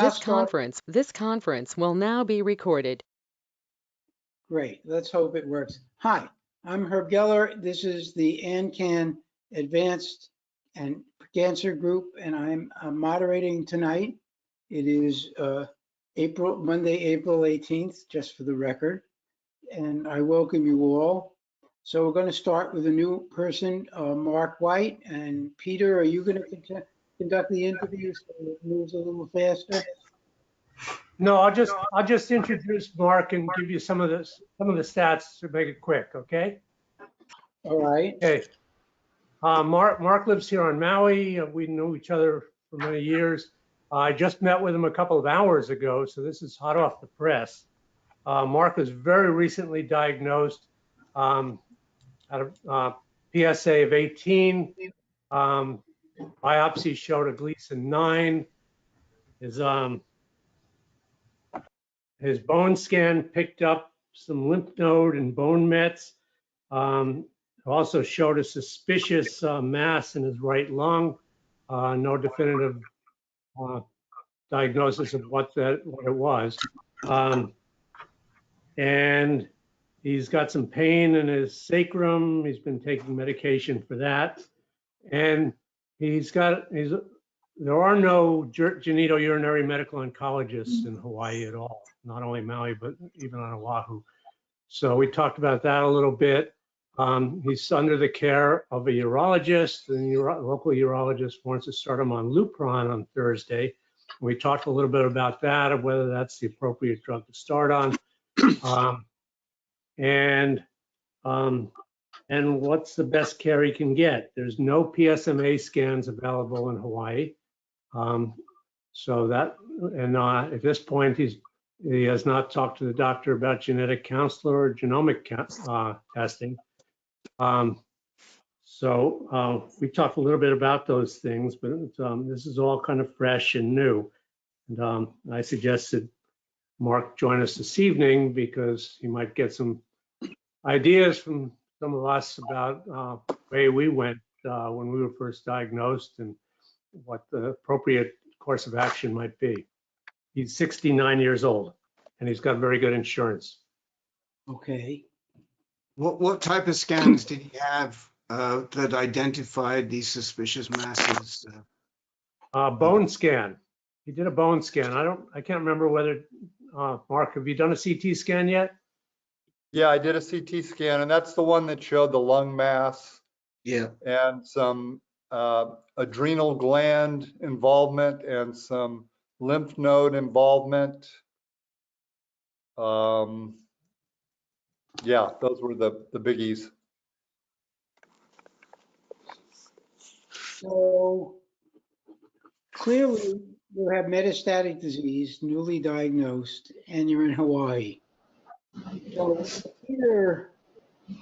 This conference will now be recorded. Great. Let's hope it works. Hi, I'm Herb Geller. This is the AnCan Advanced and Cancer Group, and I'm moderating tonight. It is Monday, April 18th, just for the record, and I welcome you all. So we're going to start with a new person, Mark White. And Peter, are you going to conduct the interview so it moves a little faster? No, I'll just introduce Mark and give you some of the stats to make it quick, okay? All right. Okay. Mark lives here on Maui. We know each other for many years. I just met with him a couple of hours ago, so this is hot off the press. Mark was very recently diagnosed at a PSA of 18. Biopsy showed a Gleason 9. His bone scan picked up some lymph node and bone mets. Also showed a suspicious mass in his right lung. No definitive diagnosis of what it was. And he's got some pain in his sacrum. He's been taking medication for that. And there are no genitourinary medical oncologists in Hawaii at all, not only Maui, but even on Oahu. So we talked about that a little bit. He's under the care of a urologist, and the local urologist wants to start him on Lupron on Thursday. We talked a little bit about that, of whether that's the appropriate drug to start on. And what's the best care he can get? There's no PSMA scans available in Hawaii. So that, and at this point, he has not talked to the doctor about genetic counselor or genomic testing. So we talked a little bit about those things, but this is all kind of fresh and new. And I suggested Mark join us this evening because he might get some ideas from some of us about the way we went when we were first diagnosed and what the appropriate course of action might be. He's 69 years old and he's got very good insurance. Okay. What type of scans did he have that identified these suspicious masses? Bone scan. He did a bone scan. I can't remember whether, Mark, have you done a CT scan yet? Yeah, I did a CT scan, and that's the one that showed the lung mass. Yeah. And some adrenal gland involvement and some lymph node involvement. Yeah, those were the biggies. So clearly you have metastatic disease, newly diagnosed, and you're in Hawaii. So Peter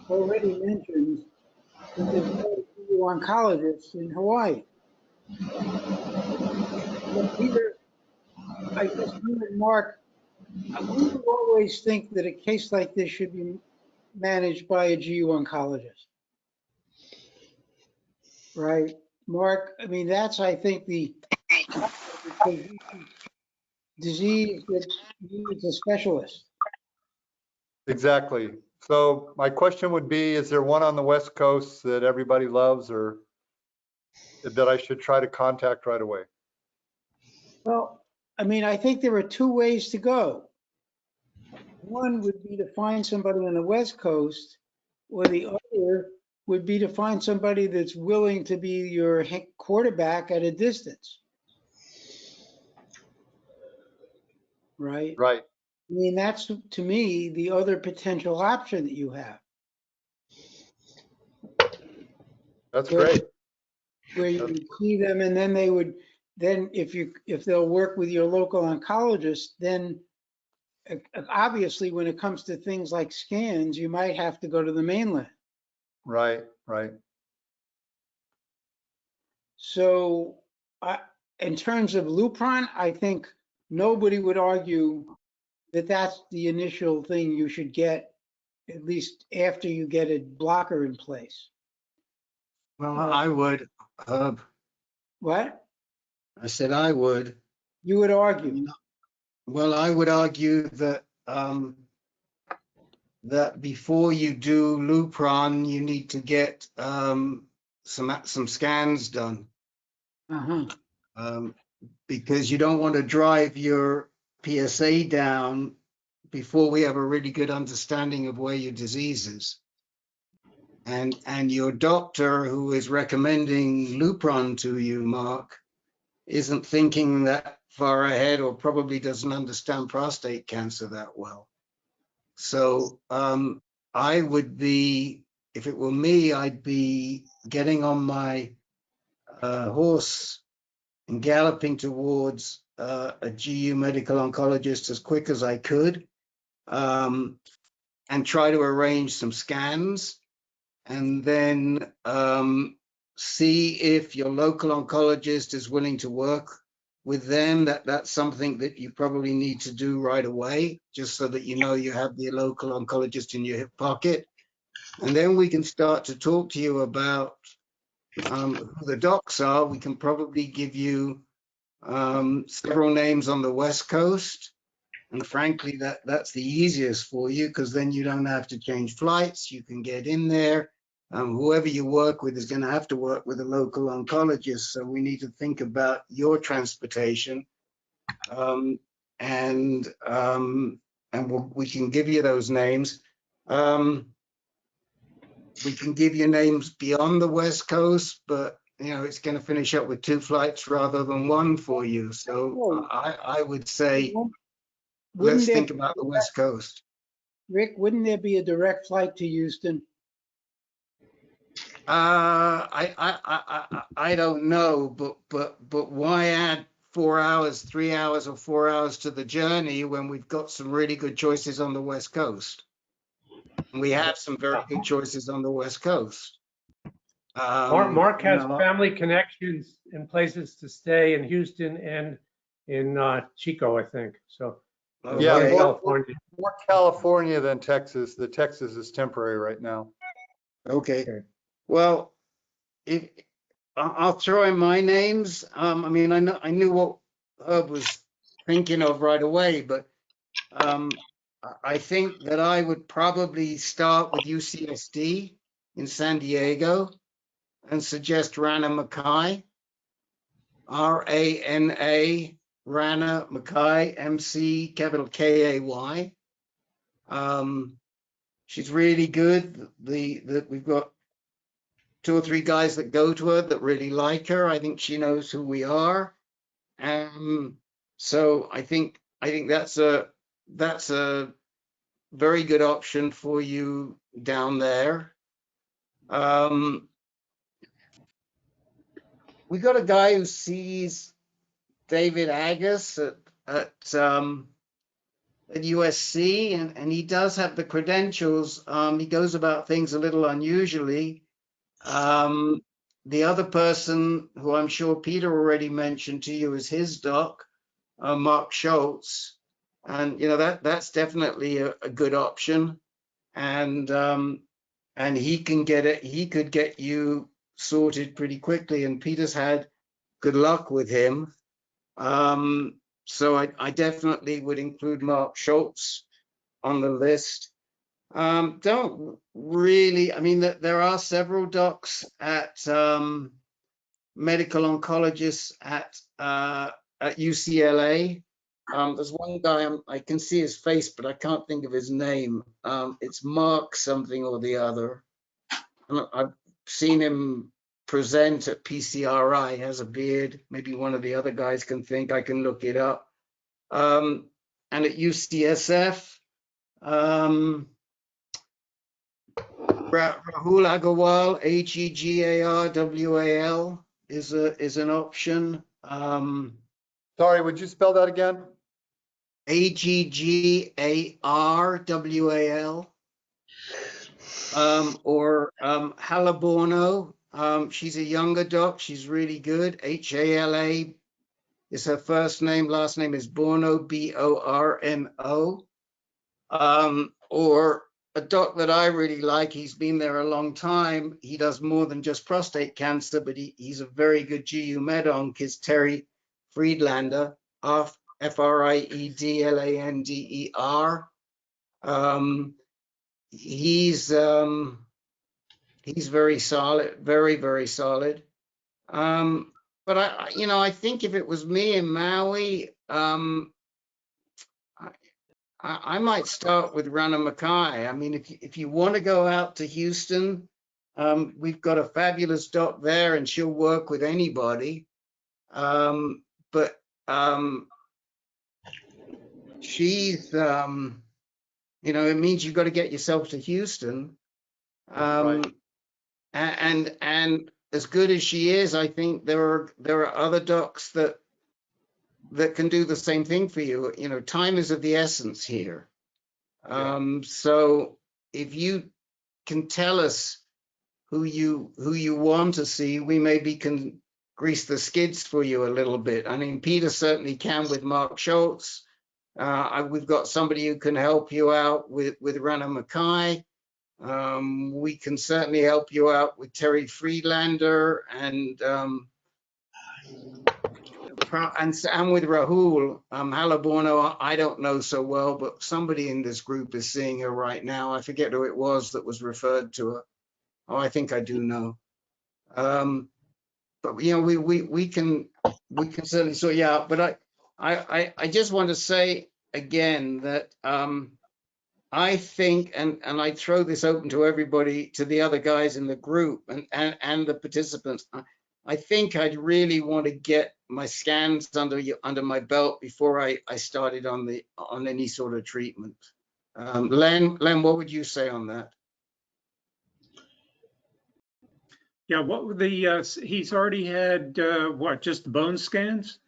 already mentioned that there's no oncologist in Hawaii. But Peter, I guess you and Mark, we would always think that a case like this should be managed by a GU oncologist. Right, Mark? I mean, that's, I think, the disease that needs a specialist. Exactly. So my question would be, is there one on the West Coast that everybody loves or that I should try to contact right away? Well, I mean, I think there are two ways to go. One would be to find somebody on the West Coast, or the other would be to find somebody that's willing to be your quarterback at a distance. Right? Right. I mean, that's, to me, the other potential option that you have. That's great. Where you would see them, and then they would, then if they'll work with your local oncologist, then obviously when it comes to things like scans, you might have to go to the mainland. Right, right. So in terms of Lupron, I think nobody would argue that that's the initial thing you should get, at least after you get a blocker in place. Well, I would. What? I said I would. You would argue. Well, I would argue that that before you do Lupron, you need to get some scans done, Uh-huh. because you don't want to drive your PSA down before we have a really good understanding of where your disease is. And your doctor who is recommending Lupron to you, Mark, isn't thinking that far ahead, or probably doesn't understand prostate cancer that well. So I would be, if it were me, I'd be getting on my horse and galloping towards a GU medical oncologist as quick as I could, and try to arrange some scans, and then see if your local oncologist is willing to work with them. That's something that you probably need to do right away, just so that you know you have the local oncologist in your hip pocket. And then we can start to talk to you about who the docs are. We can probably give you several names on the West Coast. And frankly, that's the easiest for you, because then you don't have to change flights. You can get in there. Whoever you work with is going to have to work with a local oncologist. So we need to think about your transportation. We can give you those names. We can give you names beyond the West Coast, but it's going to finish up with 2 flights rather than 1 for you. So I would say, let's think about the West Coast. Rick, wouldn't there be a direct flight to Houston? I don't know, but why add 4 hours, 3 hours, or 4 hours to the journey when we've got some really good choices on the West Coast? And we have some very good choices on the West Coast. Mark has family connections and places to stay in Houston and in Chico, I think. So Yeah, okay. California. More California than Texas. The Texas is temporary right now. Okay. Well, I'll throw in my names. I mean, I knew what Herb was thinking of right away, but I think that I would probably start with UCSD in San Diego and suggest Rana Mackay, R-A-N-A, Rana Mackay, M-C, capital K-A-Y. She's really good. We've got 2 or 3 guys that go to her that really like her. I think she knows who we are. So I think that's a very good option for you down there. We got a guy who sees David Agus at USC, and he does have the credentials. He goes about things a little unusually. The other person who I'm sure Peter already mentioned to you is his doc, Mark Schultz. And that's definitely a good option. And he can get it, he could get you sorted pretty quickly, and Peter's had good luck with him. So I definitely would include Mark Schultz on the list. Don't really, I mean, there are several docs at medical oncologists at UCLA. There's one guy, I can see his face, but I can't think of his name. It's Mark something or the other. I've seen him present at PCRI. He has a beard. Maybe one of the other guys can think. I can look it up. And at UCSF, Rahul Agarwal, Hegarwal, is an option. Sorry, would you spell that again? Aggarwal. Or Halaborno. She's a younger doc. She's really good. Hala is her first name. Last name is Borno, Borno. Or a doc that I really like. He's been there a long time. He does more than just prostate cancer, but he's a very good GU med onc, is Terry Friedlander. Friedlander. He's very solid, very, very solid. But I think if it was me in Maui, I might start with Rana Mackay. I mean, if you want to go out to Houston, we've got a fabulous doc there, and she'll work with anybody. But she's, it means you've got to get yourself to Houston. Right. And as good as she is, I think there are other docs that can do the same thing for you. Time is of the essence here. So if you can tell us who you want to see, we maybe can grease the skids for you a little bit. I mean, Peter certainly can with Mark Schultz. We've got somebody who can help you out with Rana Mackay. We can certainly help you out with Terry Friedlander and with Rahul. Halaborno, I don't know so well, but somebody in this group is seeing her right now. I forget who it was that was referred to her. Oh, I think I do know. But we can certainly sort you out. But I just want to say again that I think, and I throw this open to everybody, to the other guys in the group and the participants. I think I'd really want to get my scans under my belt before I started on any sort of treatment. Len, what would you say on that? Yeah, what were he's already had just the bone scans?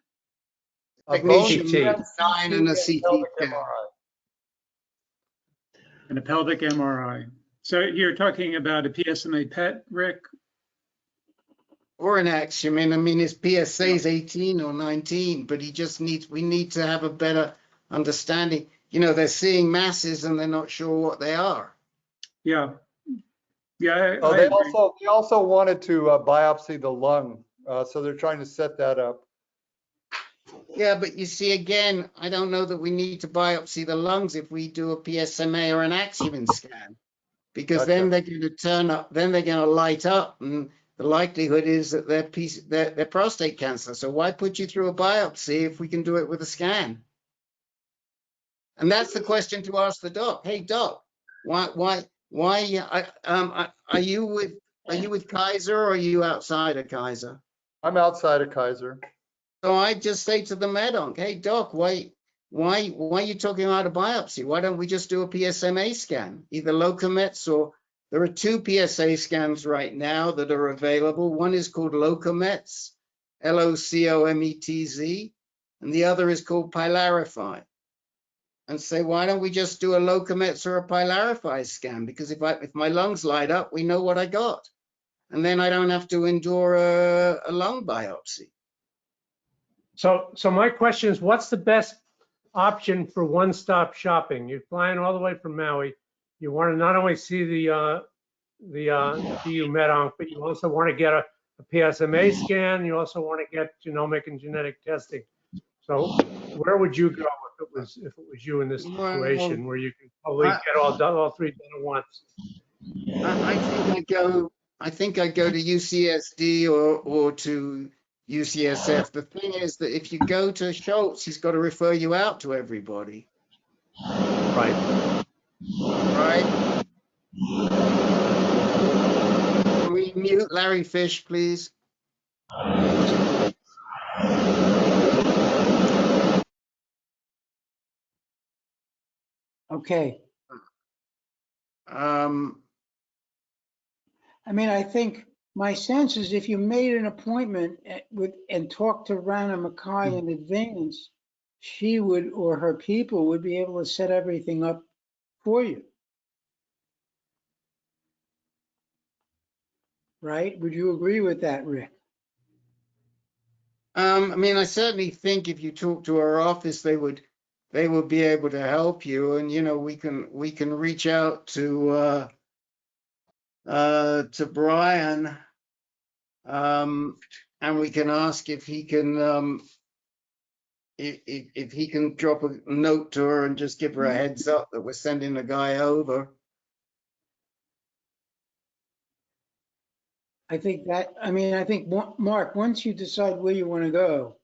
Technetium CT. 9 and a CT scan. And a pelvic MRI. So you're talking about a PSMA PET, Rick? Or an Axiom. I mean, his PSA is 18 or 19, but we need to have a better understanding. They're seeing masses and they're not sure what they are. Yeah. Yeah. They also wanted to biopsy the lung, so they're trying to set that up. Yeah, but you see, again, I don't know that we need to biopsy the lungs if we do a PSMA or an Axiom scan, because Gotcha. then they're going to turn up, then they're going to light up, and the likelihood is that they're prostate cancer. So why put you through a biopsy if we can do it with a scan? And that's the question to ask the doc. Hey, doc, why? Are you with Kaiser or are you outside of Kaiser? I'm outside of Kaiser. So I just say to the med-onc, hey, doc, why are you talking about a biopsy? Why don't we just do a PSMA scan, either Locomets or there are 2 PSA scans right now that are available. One is called Locomets, LOCOMETZ, and the other is called Pylarify. And say, why don't we just do a Locomets or a Pylarify scan? Because if my lungs light up, we know what I got. And then I don't have to endure a lung biopsy. So my question is, what's the best option for one-stop shopping? You're flying all the way from Maui. You want to not only see the GU med-onc, but you also want to get a PSMA scan. You also want to get genomic and genetic testing. So where would you go if it was you in this situation where you can probably get all 3 done at once? I think I go to UCSD or to UCSF. The thing is that if you go to Schultz, he's got to refer you out to everybody. Right. Can we mute Larry Fish, please? Okay. I mean, I think my sense is if you made an appointment and talked to Rana Mackay in advance, she would, or her people would be able to set everything up for you. Right? Would you agree with that, Rick? I mean, I certainly think if you talk to our office, they would be able to help you. And, we can reach out to Brian, and we can ask if he can if he can drop a note to her and just give her a heads up that we're sending a guy over. I think Mark, once you decide where you want to go,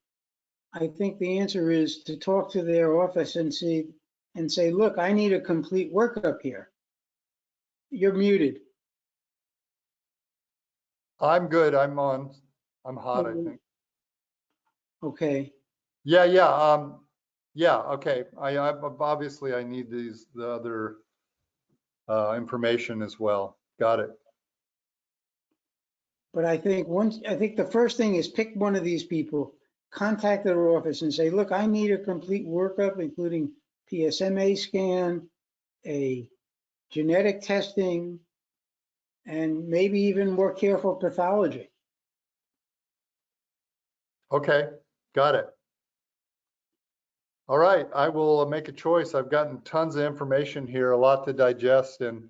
I think the answer is to talk to their office and say, look, I need a complete workup here. You're muted. I'm good. I'm on. I'm hot, I think. Okay. Yeah. Okay. I obviously I need the other information as well. Got it. But I think the first thing is pick one of these people, contact their office and say, look, I need a complete workup, including PSMA scan, a genetic testing, and maybe even more careful pathology. Okay. Got it. All right. I will make a choice. I've gotten tons of information here, a lot to digest. And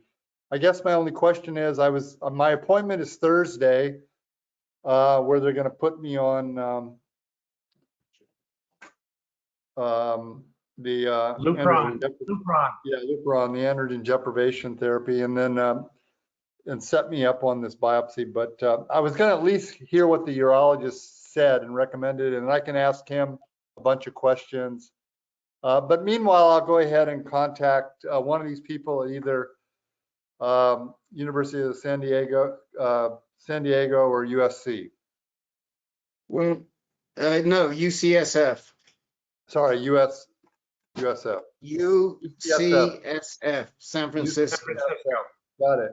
I guess my only question is, my appointment is Thursday, where they're going to put me on the Lupron. Lupron, the androgen deprivation therapy, and then and set me up on this biopsy. But I was going to at least hear what the urologist said and recommended, and I can ask him a bunch of questions. But meanwhile, I'll go ahead and contact one of these people at either University of San Diego or USC. Well, no, UCSF. Sorry, USF. UCSF, San Francisco. Got it.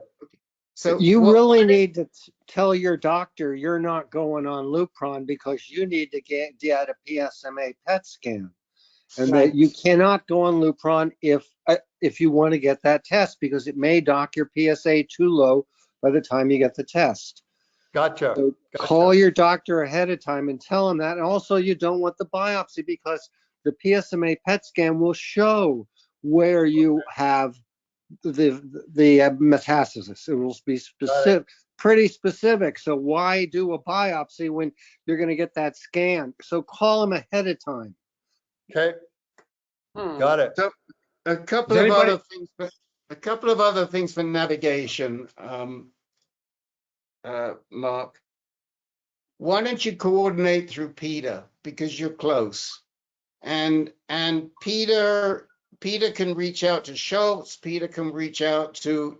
So you really need to tell your doctor you're not going on Lupron because you need to get a PSMA PET scan, and that you cannot go on Lupron if you want to get that test, because it may dock your PSA too low by the time you get the test. Gotcha. So call your doctor ahead of time and tell him that. And also, you don't want the biopsy because the PSMA PET scan will show where you have the metastasis. It will be specific, pretty specific. So why do a biopsy when you're going to get that scan? So call him ahead of time. Okay. Got it. So a couple of other things for navigation, Mark. Why don't you coordinate through Peter, because you're close, and Peter can reach out to Schultz. Peter can reach out to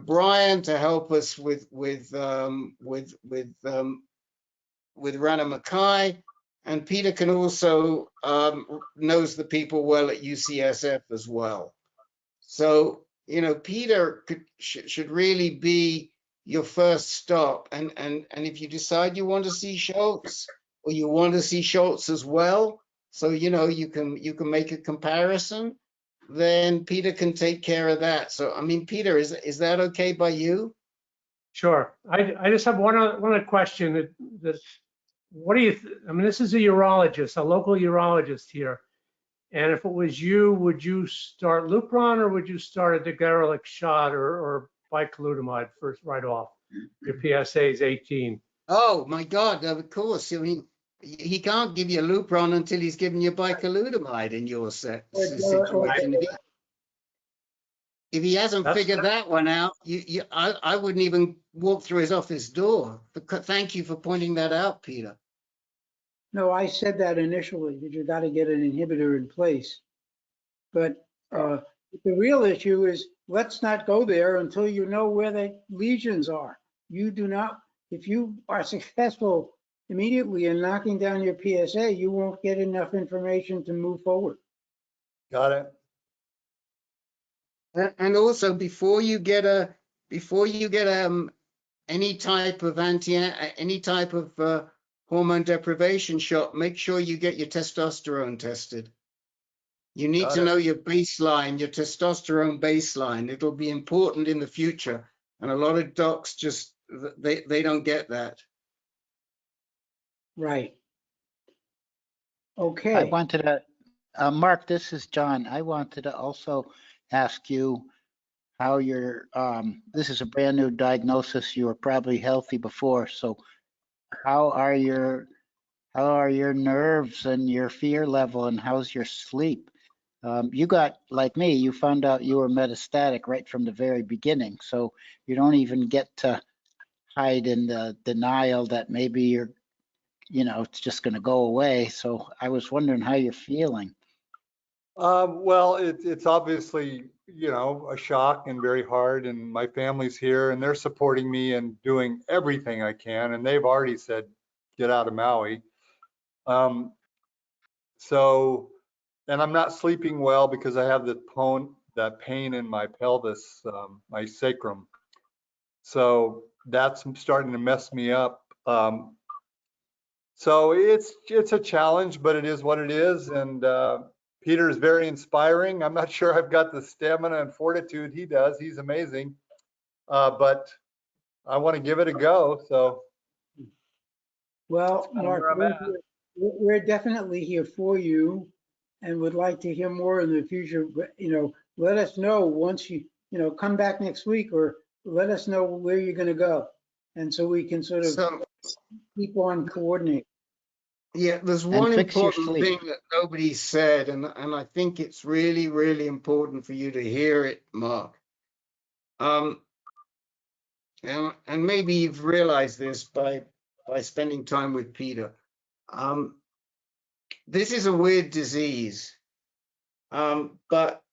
Brian to help us with Rana Mackay, and Peter can also knows the people well at UCSF as well. So Peter should really be your first stop, and if you decide you want to see Schultz, or you want to see Schultz as well, so you can make a comparison, then Peter can take care of that. So I mean, Peter, is that okay by you? Sure. I just have one other question. What do you? I mean, this is a urologist, a local urologist here. And if it was you, would you start Lupron or would you start a degarelix shot or bicalutamide first right off? Your PSA is 18. Oh my God! Of course. I mean, he can't give you Lupron until he's given you bicalutamide in your situation. If he hasn't figured that one out, I wouldn't even walk through his office door. But thank you for pointing that out, Peter. No, I said that initially, that you got to get an inhibitor in place. But the real issue is, let's not go there until you know where the lesions are. You do not, if you are successful immediately in knocking down your PSA, you won't get enough information to move forward. Got it. And also, before you get any type of hormone deprivation shot, make sure you get your testosterone tested. You need to know your baseline, your testosterone baseline. It'll be important in the future, and a lot of docs just they don't get that. Right. Okay. I wanted to, Mark, this is John. I wanted to also ask you how this is a brand new diagnosis. You were probably healthy before. So how how are your nerves and your fear level, and how's your sleep? You got, like me, you found out you were metastatic right from the very beginning, so you don't even get to hide in the denial that maybe you're, it's just going to go away. So I was wondering how you're feeling. Well, it's obviously, a shock and very hard, and my family's here and they're supporting me and doing everything I can, and they've already said, get out of Maui. And I'm not sleeping well because I have that pain in my pelvis, my sacrum. So that's starting to mess me up. So it's a challenge, but it is what it is. And Peter is very inspiring. I'm not sure I've got the stamina and fortitude he does. He's amazing. But I want to give it a go. So. Well, Mark, we're definitely here for you and would like to hear more in the future. But, let us know once you, come back next week, or let us know where you're going to go. And so we can sort of So, keep on coordinating. yeah, there's And one fix your important sleep. thing that nobody said, and I think it's really, really important for you to hear it, Mark. And maybe you've realized this by spending time with Peter. This is a weird disease, but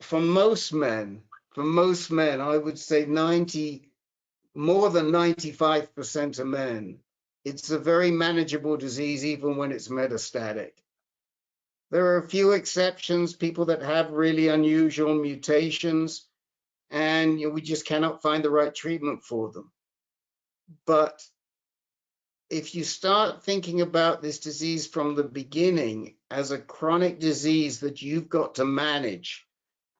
for most men, I would say more than 95% of men, it's a very manageable disease, even when it's metastatic. There are a few exceptions, people that have really unusual mutations, and we just cannot find the right treatment for them. But if you start thinking about this disease from the beginning as a chronic disease that you've got to manage,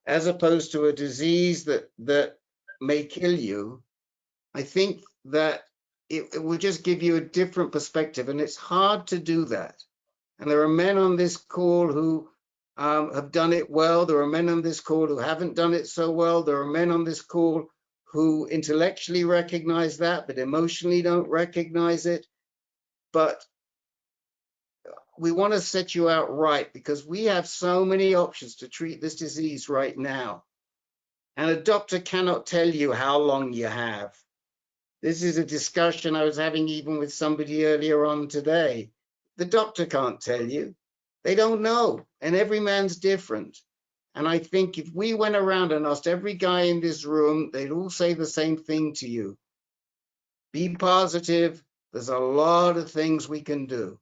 as opposed to a disease that may kill you, I think that it will just give you a different perspective, and it's hard to do that. And there are men on this call who have done it well. There are men on this call who haven't done it so well. There are men on this call who intellectually recognize that, but emotionally don't recognize it. But we want to set you out right, because we have so many options to treat this disease right now. And a doctor cannot tell you how long you have. This is a discussion I was having even with somebody earlier on today. The doctor can't tell you. They don't know. And every man's different. And I think if we went around and asked every guy in this room, they'd all say the same thing to you. Be positive. There's a lot of things we can do.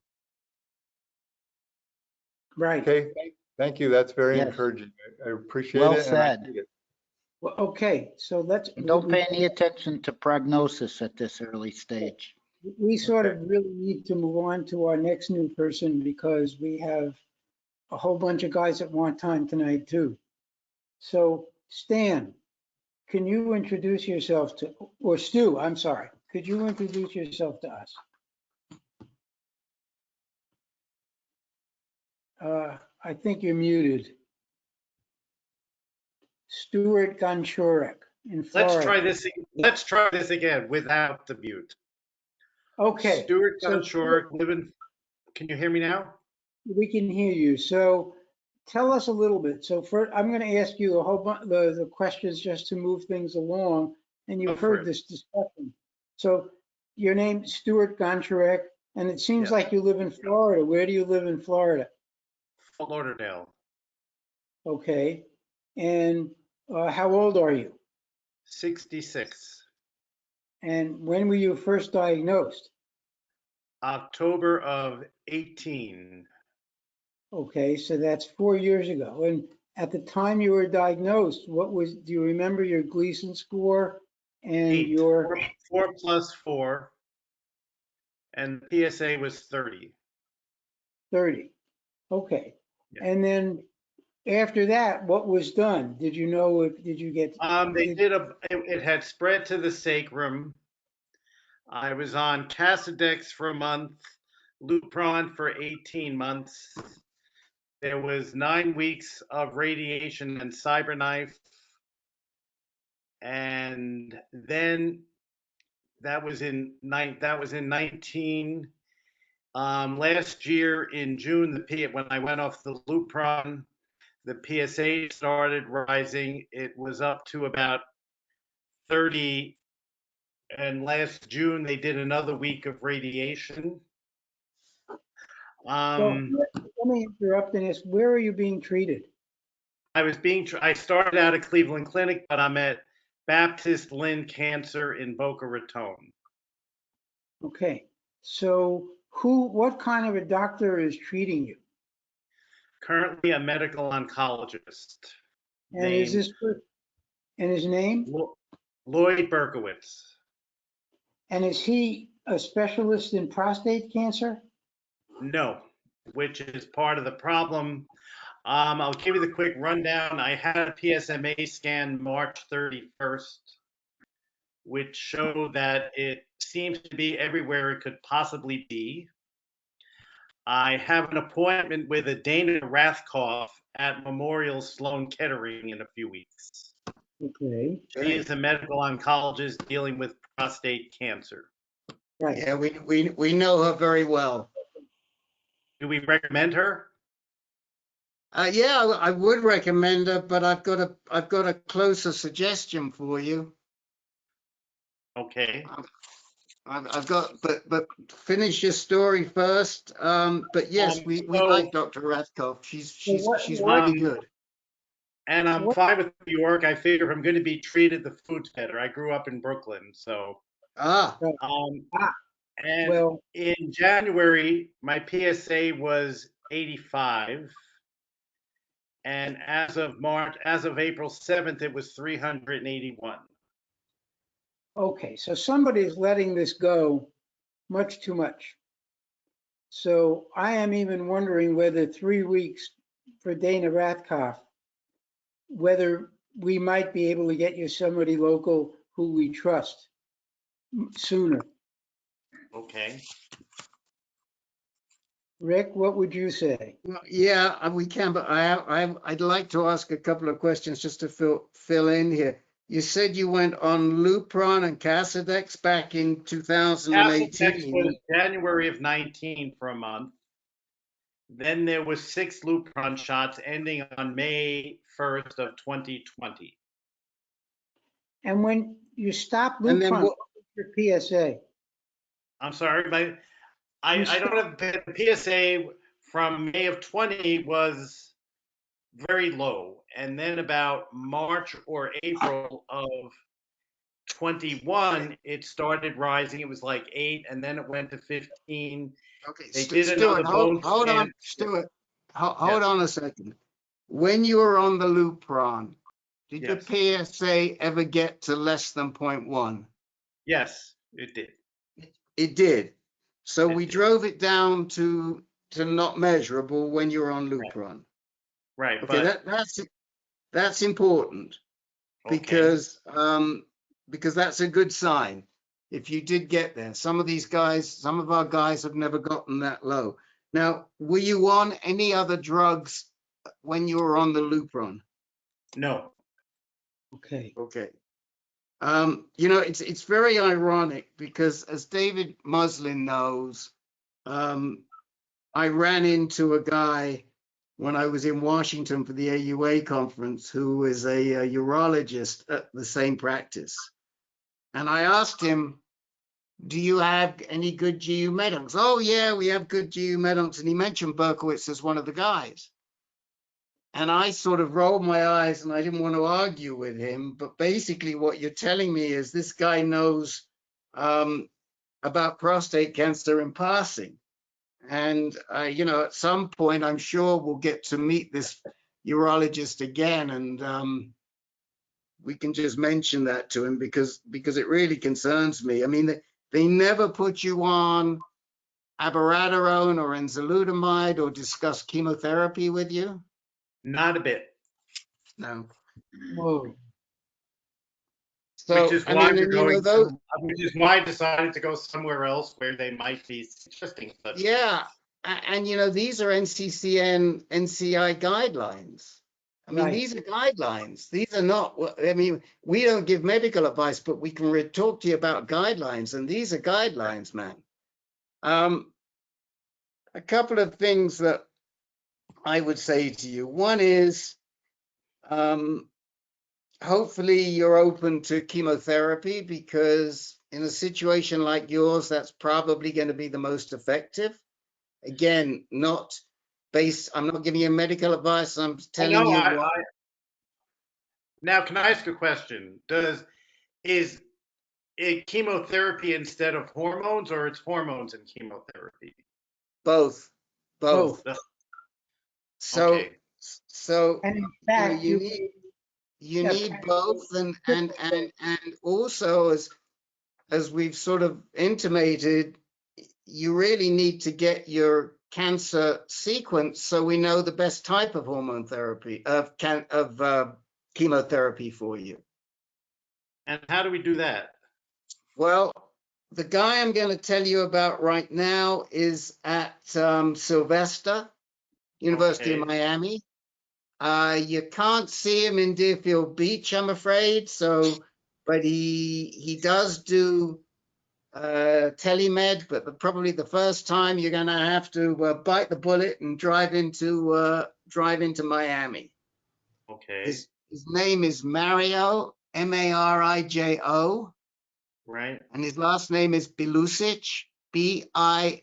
Right. Okay. Thank you. That's very Yes. encouraging. I appreciate Well it. And I said. need it. Well, okay, so let's. And don't pay any attention to prognosis at this early stage. We sort Okay. of really need to move on to our next new person, because we have a whole bunch of guys that want time tonight too. So Stan, can you introduce yourself to, or Stu, I'm sorry, could you introduce yourself to us? I think you're muted. Stuart Gonchorek in Florida. Let's try this again without the mute. Okay. Stuart So Gonchorek, can you hear me now? we can hear you. So tell us a little bit. So first, I'm going to ask you a whole bunch the questions just to move things along. And you've heard this discussion. So your name, Stuart Gonchorek, and it seems like you live in Florida. Where do you live in Florida? Fort Lauderdale. Okay. And how old are you? 66. And when were you first diagnosed? October of 18. Okay, so that's 4 years ago. And at the time you were diagnosed, do you remember your Gleason score and 8. your 4 plus 4. And the PSA was 30. 30? Okay. Yeah. And then after that, what was done? Did you know did you get? It had spread to the sacrum. I was on Casodex for a month, Lupron for 18 months. There was 9 weeks of radiation and CyberKnife. And then that was in 19. Last year in June, when I went off the Lupron, the PSA started rising. It was up to about 30, and last June they did another week of radiation. So let me interrupt and ask, where are you being treated? I started out at Cleveland Clinic, but I'm at Baptist Len Cancer in Boca Raton. Okay, so what kind of a doctor is treating you? Currently a medical oncologist. And is this and his name? Lloyd Berkowitz. And is he a specialist in prostate cancer? No, which is part of the problem. I'll give you the quick rundown. I had a PSMA scan March 31st, which showed that it seems to be everywhere it could possibly be. I have an appointment with a Dana Rathkoff at Memorial Sloan Kettering in a few weeks. Okay. She is a medical oncologist dealing with prostate cancer. Right. Yeah, we know her very well. Do we recommend her? Yeah, I would recommend her, but I've got a closer suggestion for you. Okay. I've got, but finish your story first. But yes, we like Dr. Rathkoff. She's really good. And I'm fine with New York. I figure if I'm going to be treated, the food's better. I grew up in Brooklyn, so. And well, in January, my PSA was 85. And as of April 7th, it was 381. Okay, so somebody's letting this go much too much. So I am even wondering whether 3 weeks for Dana Rathkoff, whether we might be able to get you somebody local who we trust sooner. Okay. Rick, what would you say? Well, yeah, we can, but I'd like to ask a couple of questions just to fill in here. You said you went on Lupron and Casodex back in 2018. Casodex was January of 19 for a month. Then there was 6 Lupron shots ending on May 1st of 2020. And when you stop Lupron, what was your PSA? I'm sorry, but I don't have the PSA from May of 20 was very low. And then about March or April of 21, it started rising. It was like 8, and then it went to 15. Okay, they did Stuart, hold on, Stuart. Hold on a second. When you were on the Lupron, did your PSA ever get to less than 0.1? Yes, it did. It did. So we drove it down to not measurable when you were on Lupron. Right. Okay, but that's important because that's a good sign. If you did get there, some of our guys have never gotten that low. Now, were you on any other drugs when you were on the Lupron? No. Okay. Okay. You know, it's very ironic because as David Muslin knows, I ran into a guy when I was in Washington for the AUA conference who was a urologist at the same practice. And I asked him, do you have any good GU medoncs? Oh, yeah, we have good GU medoncs. And he mentioned Berkowitz as one of the guys. And I sort of rolled my eyes and I didn't want to argue with him. But basically what you're telling me is this guy knows about prostate cancer in passing. And, you know, at some point, I'm sure we'll get to meet this urologist again. And we can just mention that to him because it really concerns me. I mean, they never put you on abiraterone or enzalutamide or discuss chemotherapy with you? Not a bit. No. Whoa. So, which is why I decided to go somewhere else where they might be suggesting such. Yeah. And, you know, these are NCCN, NCI guidelines. I mean, these are guidelines. These are not, I mean, we don't give medical advice, but we can talk to you about guidelines. And these are guidelines, man. a couple of things that I would say to you. One is, hopefully you're open to chemotherapy, because in a situation like yours, that's probably going to be the most effective. Again, not based, I'm not giving you medical advice. I'm telling you what. Now, can I ask a question? Is it chemotherapy instead of hormones, or it's hormones and chemotherapy? Both. Both. So, Okay. so And in you know, fact, you you, need both, and also, as we've sort of intimated, you really need to get your cancer sequence so we know the best type of hormone therapy of chemotherapy for you. And how do we do that? Well, the guy I'm going to tell you about right now is at Sylvester, University of Miami. You can't see him in Deerfield Beach, I'm afraid. So, but he does do telemed, but probably the first time you're going to have to bite the bullet and drive into Miami. Okay. His name is Mario, Marijo. Right. And his last name is Bilusic, Bilusic.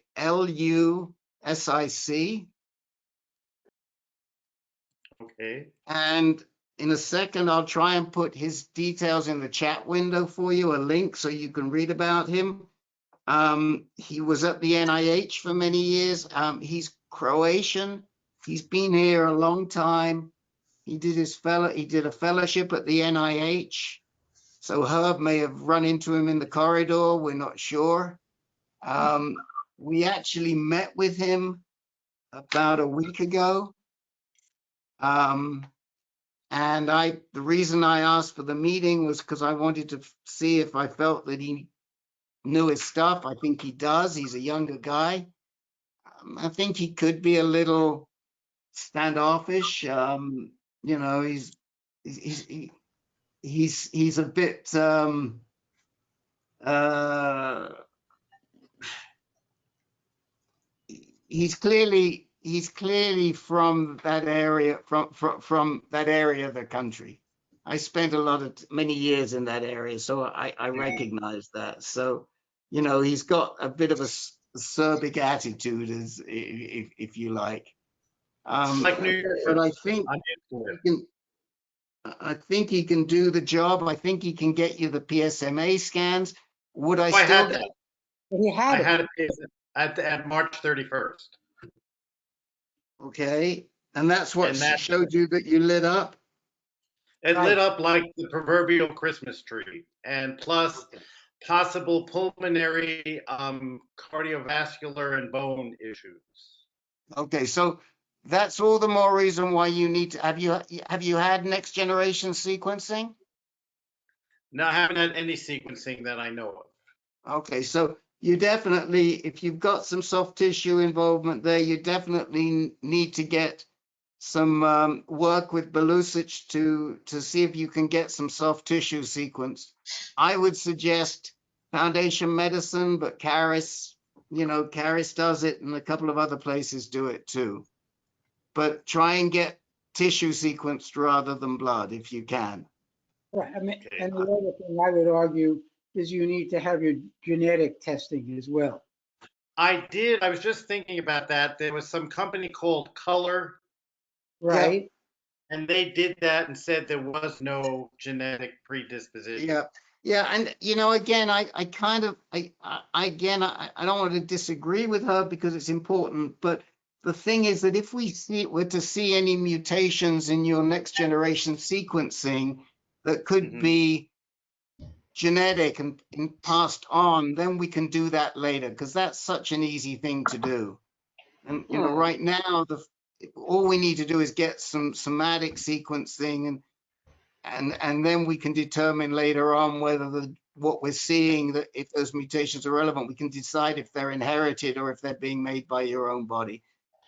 Okay. And in a second, I'll try and put his details in the chat window for you, a link so you can read about him. He was at the NIH for many years. He's Croatian. He's been here a long time. He did a fellowship at the NIH. So Herb may have run into him in the corridor. We're not sure. We actually met with him about a week ago. And the reason I asked for the meeting was because I wanted to see if I felt that he knew his stuff. I think he does. He's a younger guy. I think he could be a little standoffish. You know, he's a bit he's clearly from that area, from that area of the country. I spent many years in that area, so I recognize that. So, you know, he's got a bit of a acerbic attitude, if you like. Like New York. But I think he can do the job. I think he can get you the PSMA scans. Would I still had that. he had I it. had it at March 31st. Okay. And that's what showed you that you lit up? It lit up like the proverbial Christmas tree, and plus possible pulmonary, cardiovascular, and bone issues. Okay, so that's all the more reason why you need to. Have you had next generation sequencing? No, I haven't had any sequencing that I know of. Okay, so you definitely, if you've got some soft tissue involvement there, you definitely need to get some work with Bilusic to see if you can get some soft tissue sequence. I would suggest Foundation Medicine, but Caris does it, and a couple of other places do it too. But try and get tissue sequenced rather than blood if you can. Right. I mean, and the other thing I would argue is you need to have your genetic testing as well. I did. I was just thinking about that. There was some company called Color. Right. Yep. And they did that and said there was no genetic predisposition. Yeah. Yeah. And, you know, again, I don't want to disagree with her because it's important. But the thing is that if we were to see any mutations in your next generation sequencing that could be genetic and passed on, then we can do that later, because that's such an easy thing to do. And, you know, right now, all we need to do is get some somatic sequencing, and then we can determine later on whether what we're seeing, that if those mutations are relevant, we can decide if they're inherited or if they're being made by your own body.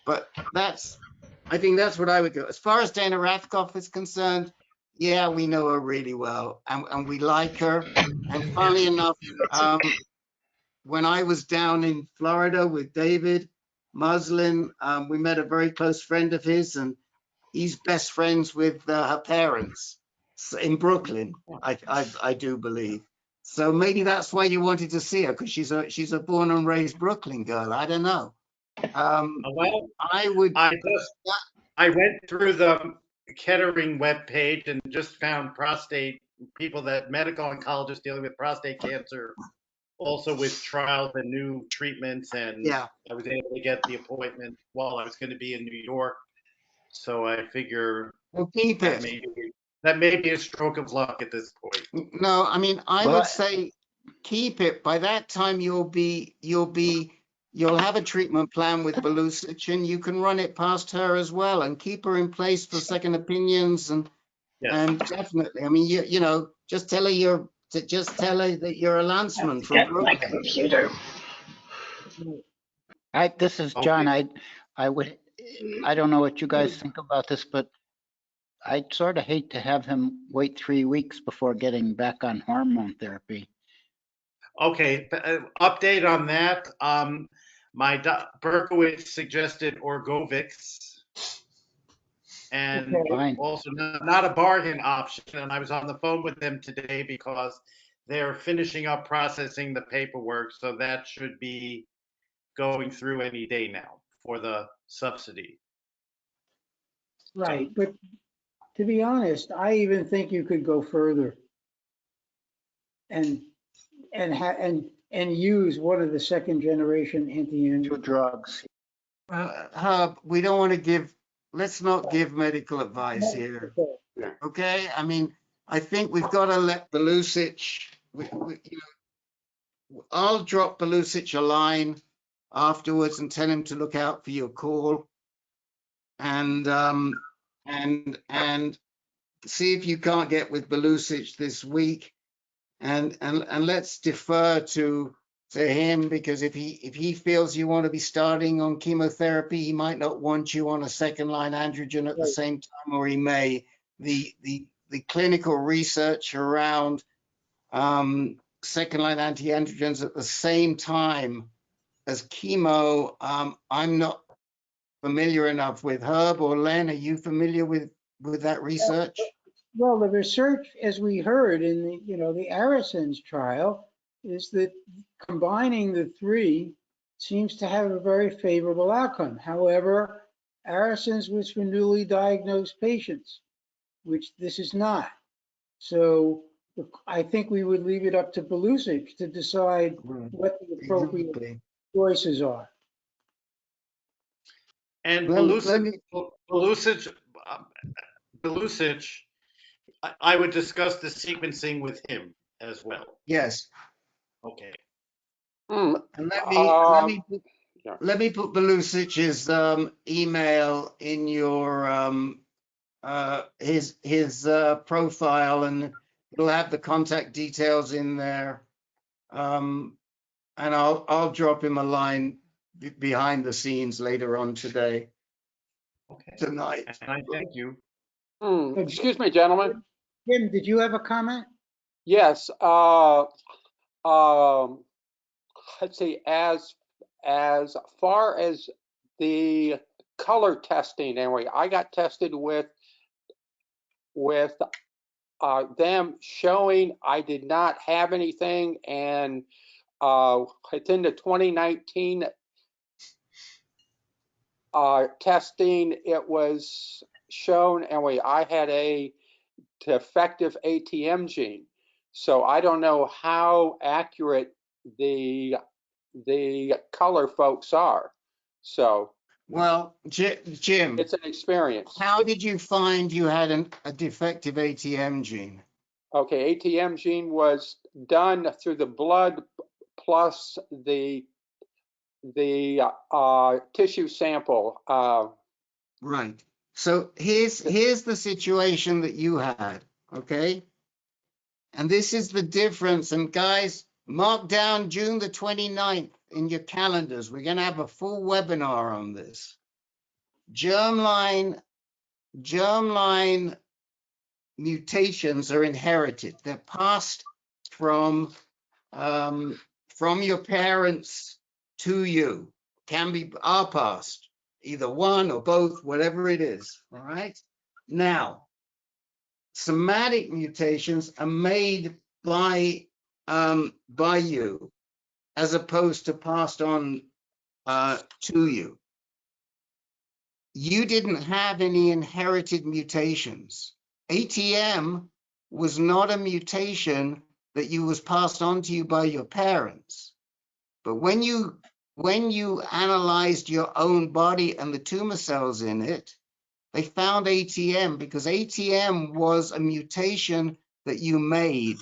But I think that's what I would do. As far as Dana Rathkoff is concerned, yeah, we know her really well, and we like her. And funnily enough, when I was down in Florida with David, Muslim. We met a very close friend of his, and he's best friends with her parents in Brooklyn, I do believe. So maybe that's why you wanted to see her, because she's a born and raised Brooklyn girl. I don't know. Well, I would. I went through the Kettering webpage and just found medical oncologists dealing with prostate cancer, also with trials and new treatments. And Yeah. I was able to get the appointment while I was going to be in New York. So I figure Well, keep that it. that may be a stroke of luck at this point. No, I mean, I Well, would say keep it. By that time, you'll have a treatment plan with Belusic, and you can run it past her as well, and keep her in place for second opinions. And definitely, I mean, you know, just tell her that you're a landsman from Brooklyn. This is John. I don't know what you guys think about this, but I'd sort of hate to have him wait 3 weeks before getting back on hormone therapy. Okay, update on that. My Berkowitz suggested Orgovyx, and Fine. also not a bargain option. And I was on the phone with them today because they're finishing up processing the paperwork, so that should be going through any day now for the subsidy. Right, but to be honest, I even think you could go further and use one of the second generation Two anti-androgens. drugs. Herb, we don't want to let's not give medical advice here. Okay? I mean, I think we've got to let Belusic, I'll drop Belusic a line afterwards and tell him to look out for your call, and see if you can't get with Belusic this week, and let's defer to him, because if he feels you want to be starting on chemotherapy, he might not want you on a second line androgen at the same time, or he may. The clinical research around second line anti-androgens at the same time as chemo, I'm not familiar enough with. Herb or Len, are you familiar with that research? Well, the research, as we heard in the Arison's trial, is that combining the three seems to have a very favorable outcome. However, Arison's was for newly diagnosed patients, which this is not. So I think we would leave it up to Belusic to decide what the appropriate choices are. And Belusic, I would discuss the sequencing with him as well. Yes. Okay. And let me put Belusic's email in your his profile, and it'll have the contact details in there. And I'll drop him a line behind the scenes later on today. Okay. Tonight. And I thank you. Excuse me, gentlemen. Jim, did you have a comment? Yes. Let's see. As far as the color testing, anyway, I got tested with them showing I did not have anything, and within the 2019 testing, it was shown anyway I had a defective ATM gene. So I don't know how accurate the color folks are. So well, Jim, it's an experience. How did you find you had a defective ATM gene? Okay, ATM gene was done through the blood plus the tissue sample. Right. So here's the situation that you had, okay? And this is the difference. And guys, mark down June the 29th in your calendars. We're going to have a full webinar on this. Germline mutations are inherited. They're passed from your parents to you. are passed, either one or both, whatever it is. All right. Now, somatic mutations are made by you, as opposed to passed on to you. You didn't have any inherited mutations. ATM was not a mutation that was passed on to you by your parents. But when you analyzed your own body and the tumor cells in it, they found ATM because ATM was a mutation that you made.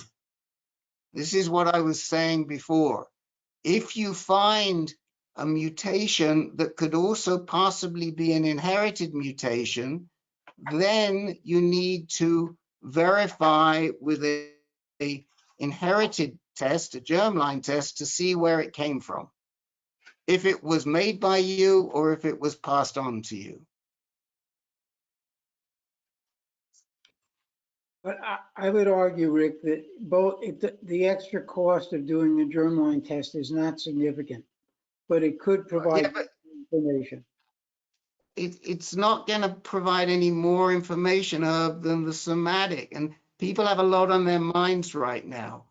This is what I was saying before. If you find a mutation that could also possibly be an inherited mutation, then you need to verify with a inherited test, a germline test, to see where it came from. If it was made by you or if it was passed on to you. But I would argue, Rick, that the extra cost of doing a germline test is not significant, but it could provide information. It's not going to provide any more information than the somatic. And people have a lot on their minds right now,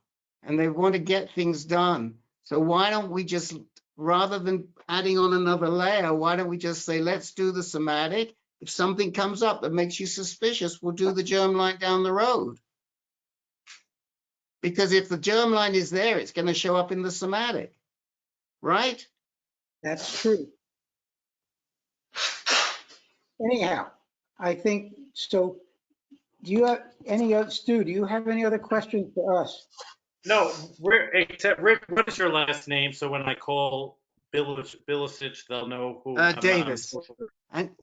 and they want to get things done. So why don't we just, rather than adding on another layer, why don't we just say, let's do the somatic. If something comes up that makes you suspicious, we'll do the germline down the road. Because if the germline is there, it's going to show up in the somatic, right? That's true. Anyhow, I think so. Do you have any other, Stu, do you have any other questions for us? No, except Rick, what is your last name? So when I call Bilicic, they'll know who. Davis.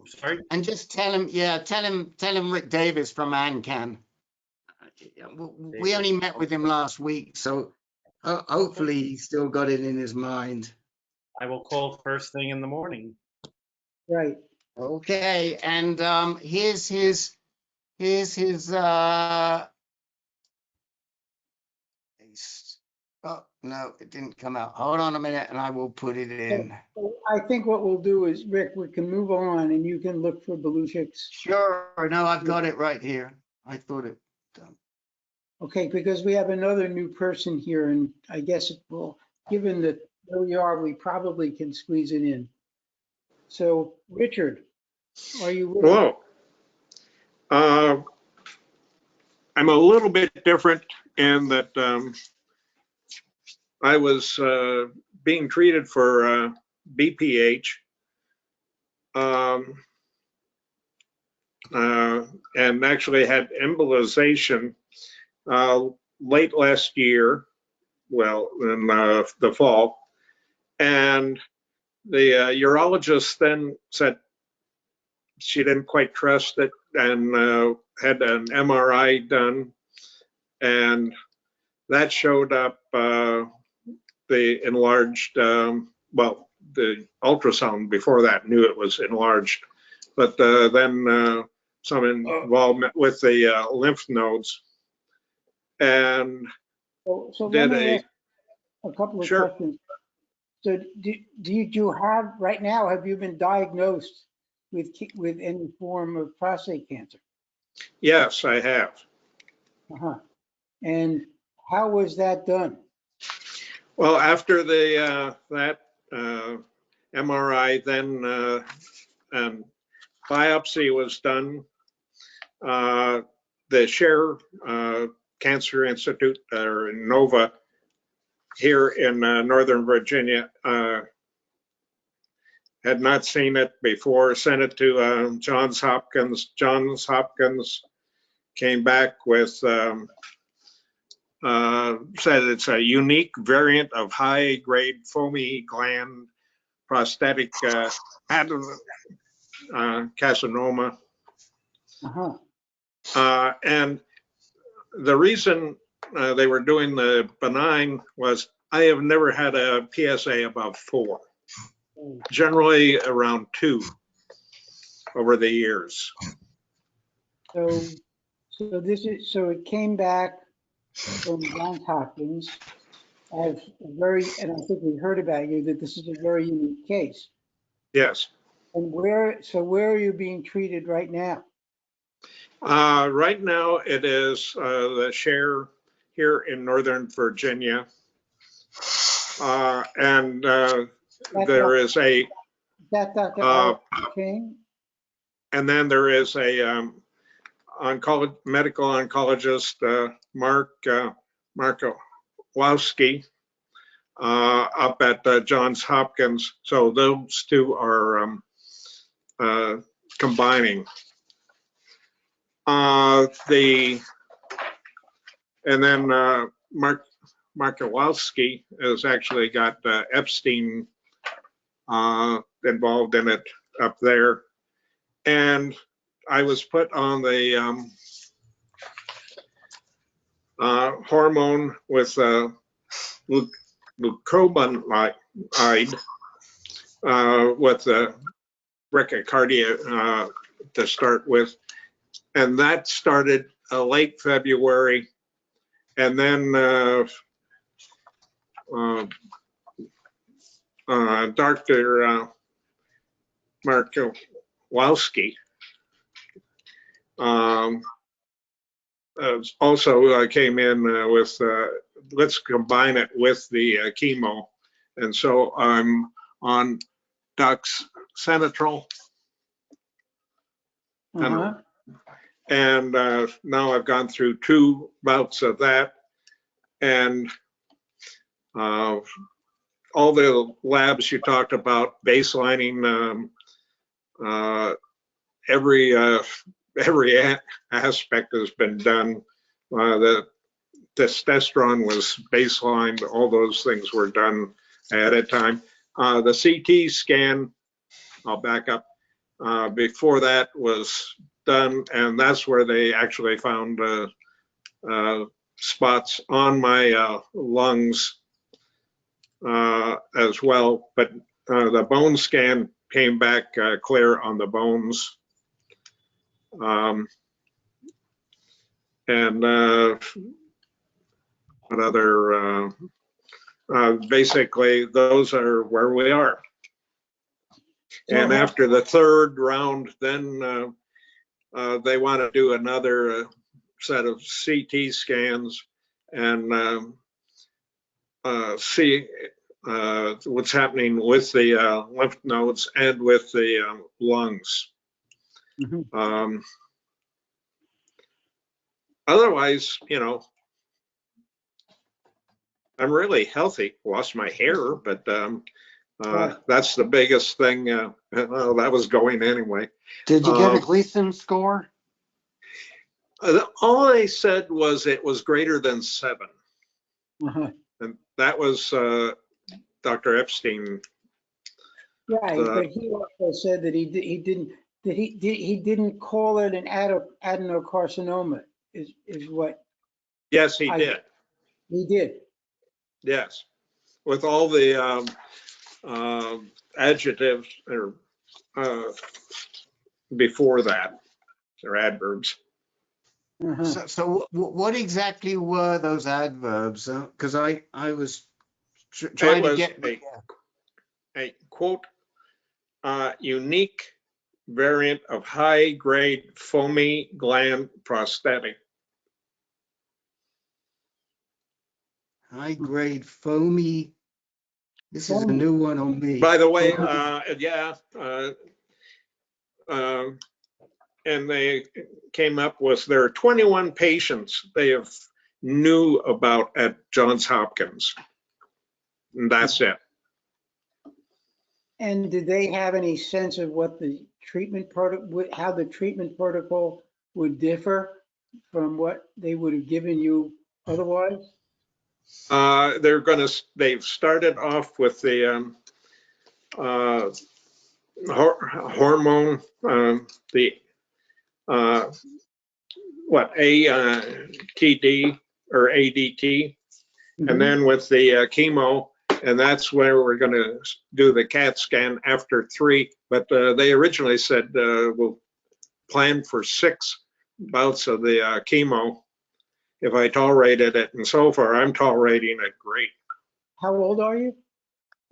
Sorry? And just tell him Rick Davis from AnCan. We only met with him last week, so hopefully he still got it in his mind. I will call first thing in the morning. Right. Okay, and here's his oh no, it didn't come out. Hold on a minute and I will put it in. So I think what we'll do is, Rick, we can move on and you can look for Belushic's. Sure, no, I've got it right here. I thought it done. Okay, because we have another new person here, and I guess it will, given that where we are, we probably can squeeze it in. So, Richard, are you with us? Hello. I'm a little bit different in that I was being treated for BPH and actually had embolization late last year, well, in the fall. And the urologist then said she didn't quite trust it and had an MRI done. And that showed up the enlarged, well, the ultrasound before that knew it was enlarged, but then some involvement with the lymph nodes. And so let me ask a couple of questions. So do you have, right now, have you been diagnosed with any form of prostate cancer? Yes, I have. And how was that done? Well, after the that MRI, then biopsy was done. The Share Cancer Institute, or Nova, here in Northern Virginia, had not seen it before, sent it to Johns Hopkins. Johns Hopkins came back with, said it's a unique variant of high-grade foamy gland prostatic carcinoma. And the reason they were doing the benign was I have never had a PSA above 4, generally around 2 over the years. So it came back from Johns Hopkins as a very, and I think we heard about you, that this is a very unique case. Yes. And where are you being treated right now? Right now, it is the share here in Northern Virginia. And there is a, That Dr. King? and then there is a medical oncologist, Mark Markowski, up at Johns Hopkins. So those two are combining. And then Mark Markowski has actually got Epstein involved in it up there. And I was put on the hormone with glucosamide with the bradycardia to start with. And that started late February. And then Dr. Markowski also came in with, let's combine it with the chemo. And so I'm on doxycycline. And now I've gone through 2 bouts of that. And all the labs you talked about, baselining, every aspect has been done. The testosterone was baselined. All those things were done ahead of time. The CT scan, I'll back up. Before that was done, and that's where they actually found spots on my lungs as well. But the bone scan came back clear on the bones. And what other, basically those are where we are. And after the 3rd round, then they want to do another set of CT scans and see what's happening with the lymph nodes and with the lungs. Otherwise, you know, I'm really healthy. Lost my hair, but that's the biggest thing. Well, that was going anyway. Did you get a Gleason score? All I said was it was greater than 7. And that was Dr. Epstein. Right, but he also said that he didn't call it an adenocarcinoma. Is what? Yes, he did. He did. Yes, with all the adjectives or before that, or adverbs. So what exactly were those adverbs? Because I was trying to get a quote, unique variant of high-grade foamy gland prostatic. High-grade foamy. This is a new one on me. By the way, and they came up with, there are 21 patients they have knew about at Johns Hopkins. And that's it. And did they have any sense of what the treatment how the treatment protocol would differ from what they would have given you otherwise? They've started off with the hormone, the ATD or ADT, and then with the chemo, and that's where we're going to do the CAT scan after 3. But they originally said we'll plan for 6 bouts of the chemo if I tolerated it, and so far I'm tolerating it great. How old are you?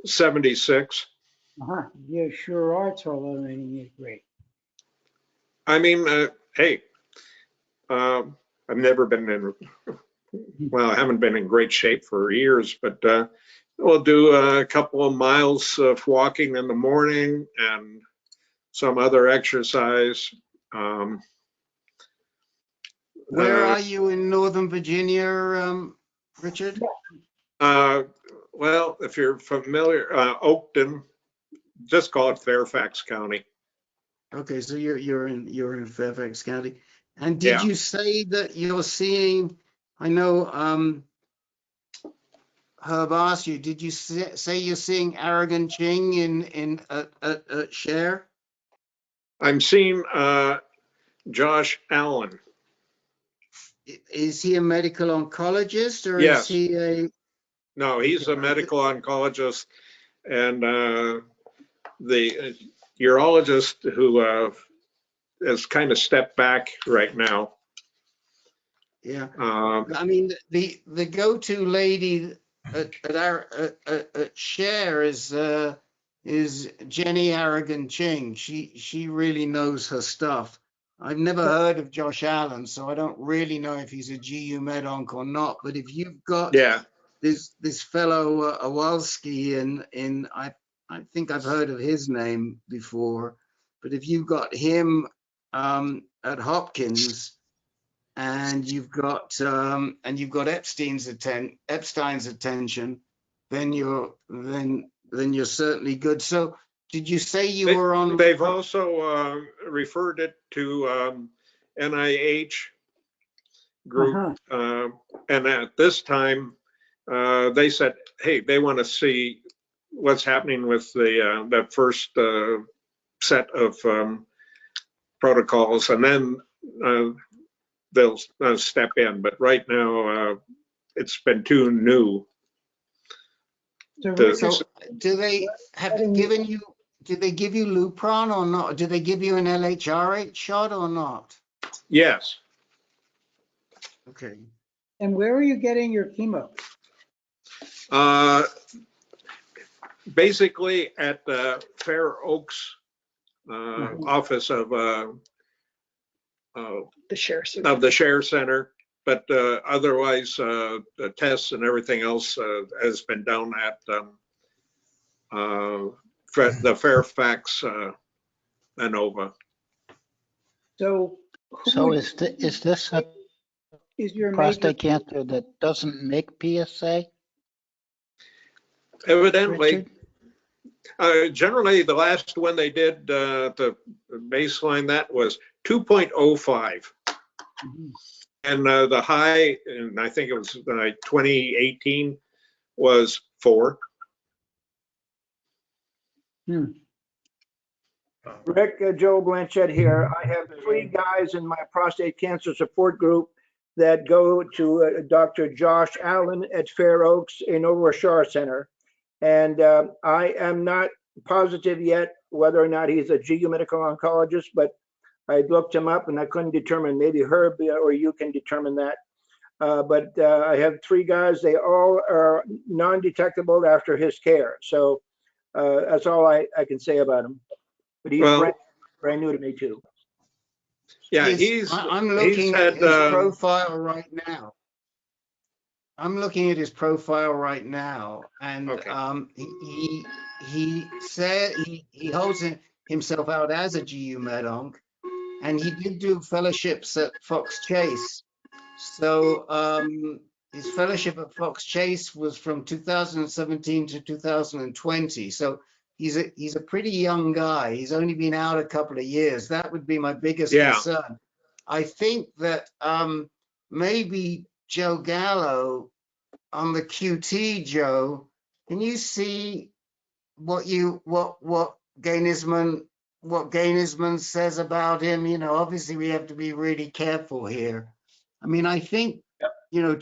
76. You sure are tolerating it great. I mean, hey, I've never been in, well, I haven't been in great shape for years, but we'll do a couple of miles of walking in the morning and some other exercise. Where are you in Northern Virginia, Richard? Well, if you're familiar, Oakton, just call it Fairfax County. Okay, so you're in Fairfax County. And did you say that you're seeing, I know Herb asked you, did you say you're seeing Arrogant Ching in Share? I'm seeing Josh Allen. Is he a medical oncologist or Yes. is he a? No, he's a medical oncologist, and the urologist who has kind of stepped back right now. Yeah. I mean, the go-to lady at Share is Jenny Arrogant Ching. She really knows her stuff. I've never heard of Josh Allen, so I don't really know if he's a GU Med Onc or not. But if you've got this fellow Awalski in I think I've heard of his name before, but if you've got him at Hopkins and you've got Epstein's attention, then you're certainly good. So did you say you were on? They've also referred it to NIH group, and at this time they said, hey, they want to see what's happening with the that first set of protocols, and then they'll step in. But right now, it's been too new. So do they have given you? Did they give you Lupron or not? Did they give you an LHRH shot or not? Yes. Okay. And where are you getting your chemo? Basically at the Fair Oaks office of the Share Center, but otherwise the tests and everything else has been done at the Fairfax Denova. So is this a prostate cancer that doesn't make PSA? Evidently. Generally, the last one they did, the baseline, that was 2.05. And the high, and I think it was 2018, was 4. Rick, Joe Blanchett here. I have 3 guys in my prostate cancer support group that go to Dr. Josh Allen at Fair Oaks in Over Shore Center. And I am not positive yet whether or not he's a GU medical oncologist, but I looked him up and I couldn't determine. Maybe Herb or you can determine that. But I have 3 guys. They all are non-detectable after his care. So that's all I can say about him. But he's brand new to me too. Yeah, I'm looking at his profile right now. I'm looking at his profile right now, and he said he holds himself out as a GU Med Onc, and he did do fellowships at Fox Chase. So his fellowship at Fox Chase was from 2017 to 2020. So he's a pretty young guy. He's only been out a couple of years. That would be my biggest concern. I think that maybe Joe Gallo on the QT, Joe, can you see what Gainisman says about him? You know, obviously we have to be really careful here. I mean, I think, you know,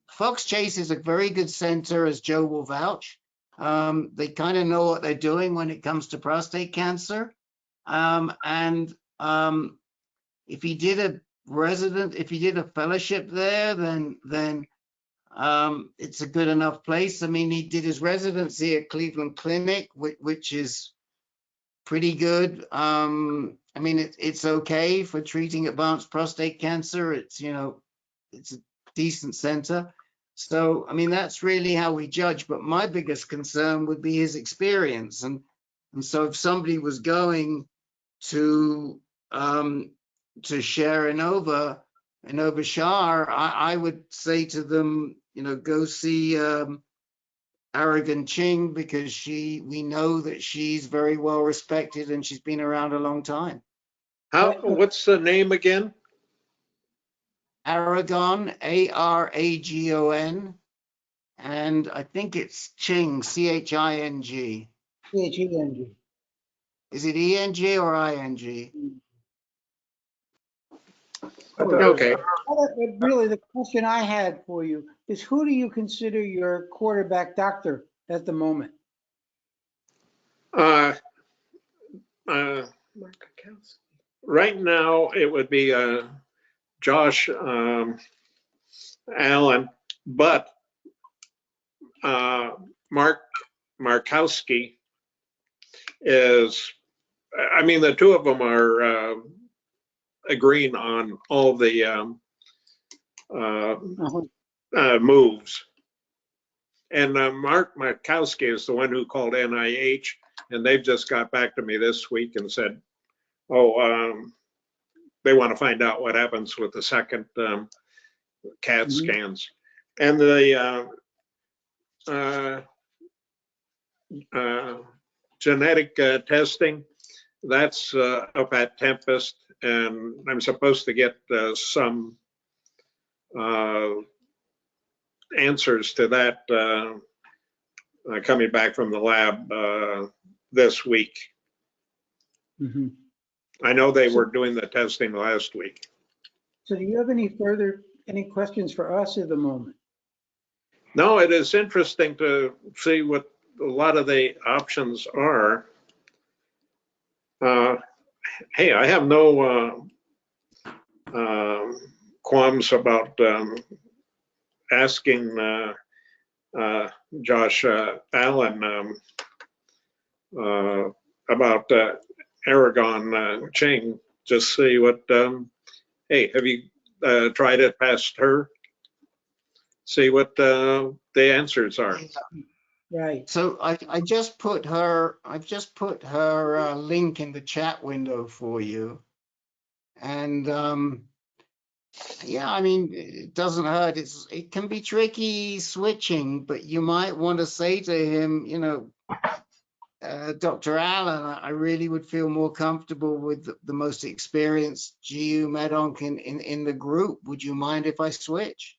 Fox Chase is a very good center, as Joe will vouch. They kind of know what they're doing when it comes to prostate cancer. If he did a fellowship there, then It's a good enough place. I mean, he did his residency at Cleveland Clinic, which is pretty good. I mean, it's okay for treating advanced prostate cancer. It's, you know, it's a decent center. So, I mean, that's really how we judge. But my biggest concern would be his experience. And so if somebody was going to share Inova Shar, I would say to them, you know, go see Aragon Ching, because we know that she's very well respected and she's been around a long time. What's the name again? Aragon, Aragon, and I think it's Ching, Ching. CHENG. Is it ENG or ING? Okay. Really, the question I had for you is, who do you consider your quarterback doctor at the moment? Right now, it would be Josh Allen, but Mark Markowski is, I mean, the two of them are agreeing on all the moves. And Mark Markowski is the one who called NIH, and they've just got back to me this week and said, oh, they want to find out what happens with the second CAT scans. And the genetic testing, that's up at Tempest, and I'm supposed to get some answers to that coming back from the lab this week. Mm-hmm. I know they were doing the testing last week. So do you have any questions for us at the moment? No, it is interesting to see what a lot of the options are. Hey, I have no qualms about asking Josh Allen about Aragon Ching, just see what, hey, have you tried it past her? See what the answers are. Right. So I've just put her link in the chat window for you. And yeah, I mean, it doesn't hurt. It can be tricky switching, but you might want to say to him, you know, Dr. Allen, I really would feel more comfortable with the most experienced GU med-onc in the group. Would you mind if I switch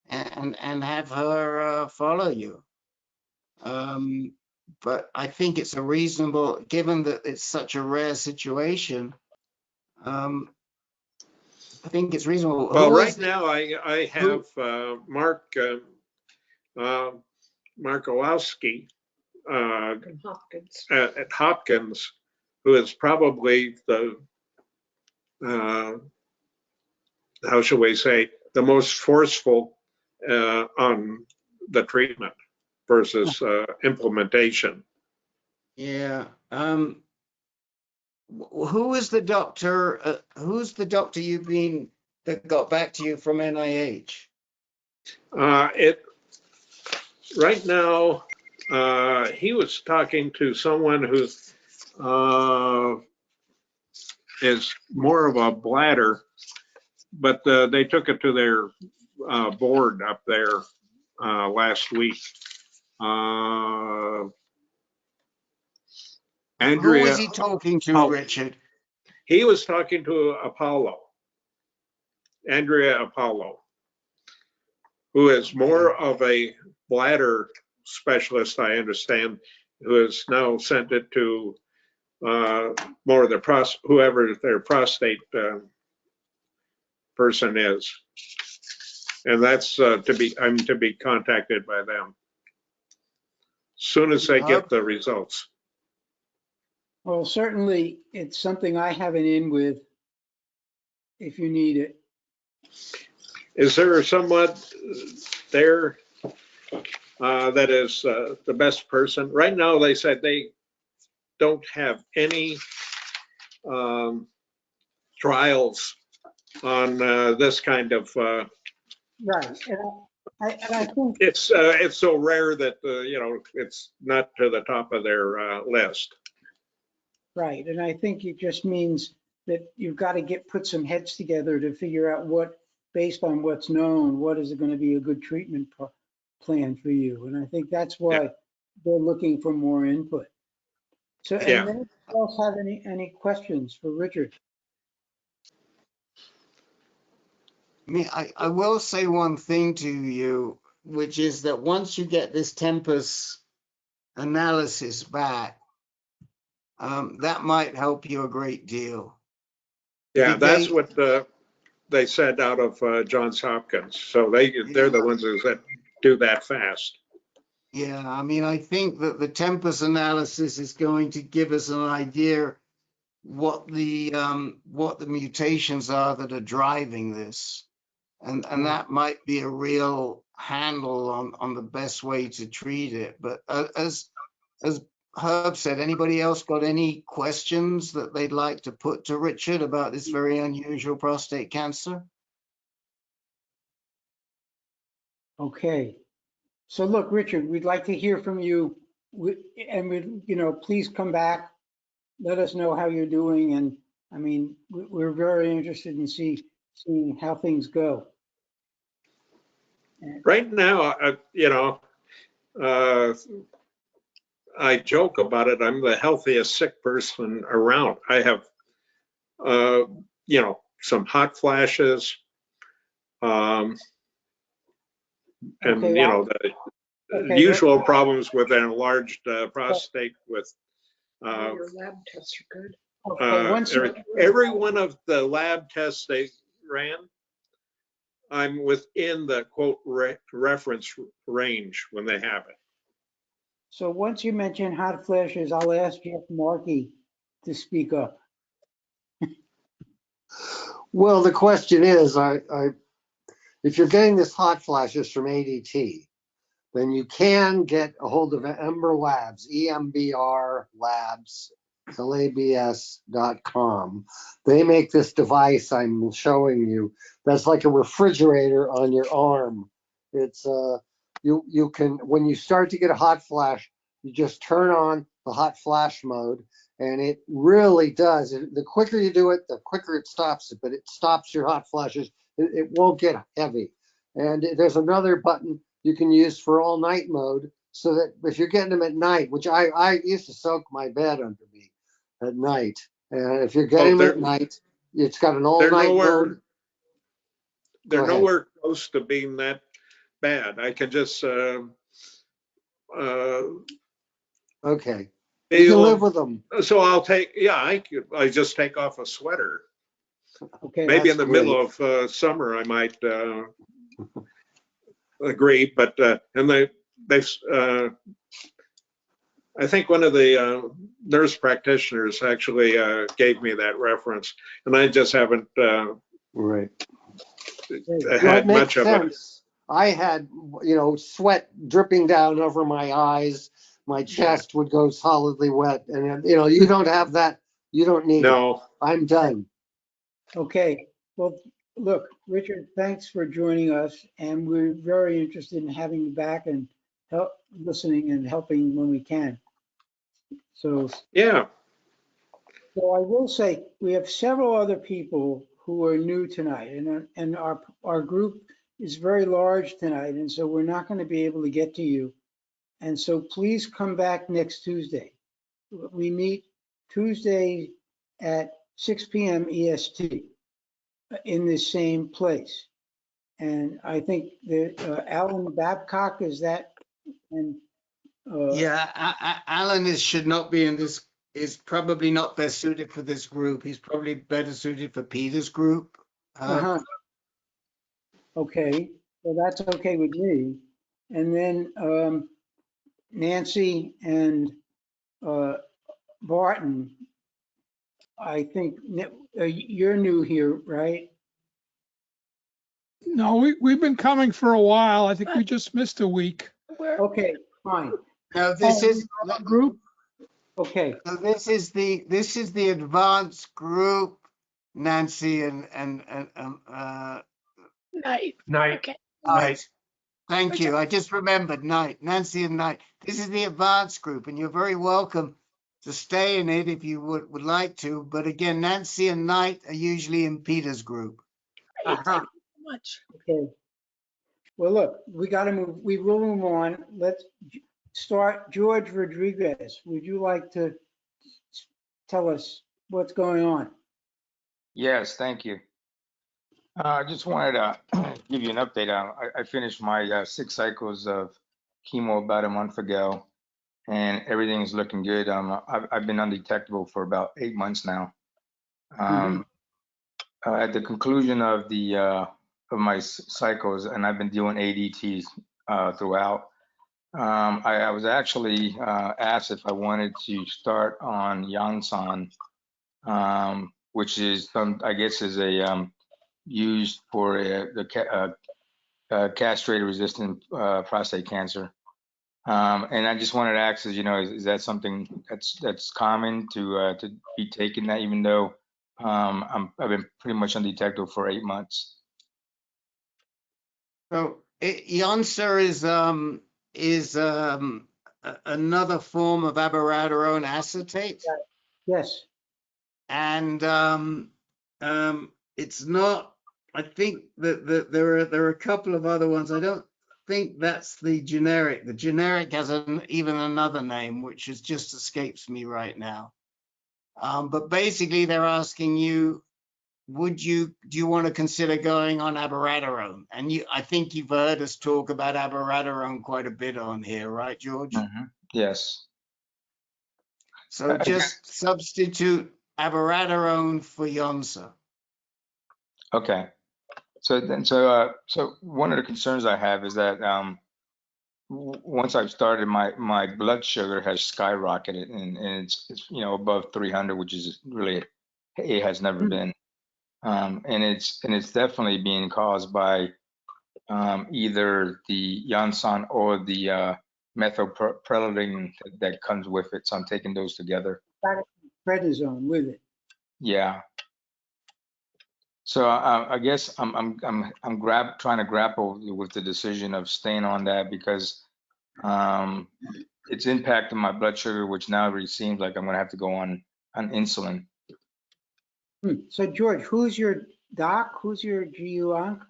and have her follow you? But I think it's a reasonable, given that it's such a rare situation, I think it's reasonable. Well, right now I have Mark Markowski at Hopkins, who is probably the, how shall we say, the most forceful on the treatment versus implementation. Yeah. Who is the doctor? Who's the doctor that got back to you from NIH? Right now, he was talking to someone who is more of a bladder, but they took it to their board up there last week. Andrea, who was he talking to, Richard? He was talking to Andrea Apollo, who is more of a bladder specialist, I understand, who has now sent it to more of the whoever their prostate person is, and that's I'm to be contacted by them soon as they get the results. Well, certainly it's something I have an in with if you need it. Is there somewhat there that is the best person. Right now, they said they don't have any trials on this kind of. Right, and I think, It's so rare that it's not to the top of their list. right, and I think it just means that you've got to put some heads together to figure out what, based on what's known, what is going to be a good treatment plan for you. And I think that's why they're looking for more input. So, and Yeah. anybody else have any questions for Richard? I mean, I will say one thing to you, which is that once you get this Tempus analysis back, that might help you a great deal. Yeah, Did that's they- what they said out of Johns Hopkins. So they're the ones that do that fast. Yeah, I mean, I think that the Tempus analysis is going to give us an idea what the mutations are that are driving this. And that might be a real handle on the best way to treat it. But as Herb said, anybody else got any questions that they'd like to put to Richard about this very unusual prostate cancer? Okay. So look, Richard, we'd like to hear from you, please come back. Let us know how you're doing. And I mean, we're very interested in seeing how things go. Right now, I joke about it. I'm the healthiest sick person around. I have, some hot flashes, and Okay, the usual problems with an enlarged prostate. With your lab tests are good. every one of the lab tests they ran, I'm within the quote reference range when they have it. So once you mention hot flashes, I'll ask Jeff Markey to speak up. Well, the question is, if you're getting this hot flashes from ADT, then you can get a hold of Ember Labs, EMBR Labs, labs.com. They make this device I'm showing you that's like a refrigerator on your arm. It's you can, when you start to get a hot flash, you just turn on the hot flash mode, and it really does. The quicker you do it, the quicker it stops it, but it stops your hot flashes. It won't get heavy. And there's another button you can use for all night mode, so that if you're getting them at night, which I used to soak my bed under me at night, and if you're getting them at night, it's got an all night mode. They're nowhere close to being that bad. I can just okay. You can live with them. So I'll take, I just take off a sweater. Okay. Maybe in the middle of summer I might agree, but and they've I think one of the nurse practitioners actually gave me that reference, and I just haven't right. had much of it. I had, sweat dripping down over my eyes. My chest would go solidly wet, and you don't have that. You don't need it. I'm done. Okay. Well, look, Richard, thanks for joining us, and we're very interested in having you back and listening and helping when we can. So yeah. So I will say we have several other people who are new tonight, and our group is very large tonight, and so we're not going to be able to get to you. And so please come back next Tuesday. We meet Tuesday at 6 p.m. EST in the same place. And I think that Alan Babcock is that. And Alan should not be in this. Is probably not best suited for this group. He's probably better suited for Peter's group. Okay, well that's okay with me. And then Nancy and Barton, I think you're new here, right? No, we've been coming for a while. I think we just missed a week. Okay, fine. No, this is Group? Okay, so this is the advanced group, Nancy and Night. Night. Okay. Knight. Thank you. I just remembered Knight, Nancy and Knight. This is the advanced group, and you're very welcome to stay in it if you would like to. But again, Nancy and Knight are usually in Peter's group. Great. Thank you so much. okay. Well, look, we got to move, we will move on. Let's start. George Rodriguez, would you like to tell us what's going on? Yes, thank you. I just wanted to give you an update. I finished my 6 cycles of chemo about a month ago, and everything is looking good. I've been undetectable for about 8 months now. At the conclusion of of my cycles, and I've been doing ADTs throughout, I was actually asked if I wanted to start on Yansan, which is I guess is a used for castrate-resistant prostate cancer. And I just wanted to ask, is that something that's common to be taken? That even though I've been pretty much undetectable for 8 months. So Yansa is another form of abiraterone acetate. Yes. And it's not. I think that there are a couple of other ones. I don't think that's the generic. The generic has even another name, which just escapes me right now. But basically, they're asking you, do you want to consider going on abiraterone? And I think you've heard us talk about abiraterone quite a bit on here, right, George? Mm-hmm. Yes. So just substitute abiraterone for Yansa. Okay. So one of the concerns I have is that once I've started, my blood sugar has skyrocketed, and it's above 300, which is really it has never been, and it's definitely being caused by either the Yansan or the methylprednisolone that comes with it. So I'm taking those together. Prednisone with it. Yeah. So I guess I'm trying to grapple with the decision of staying on that because it's impacting my blood sugar, which now really seems like I'm going to have to go on insulin. So George, who's your doc? Who's your GU-onc?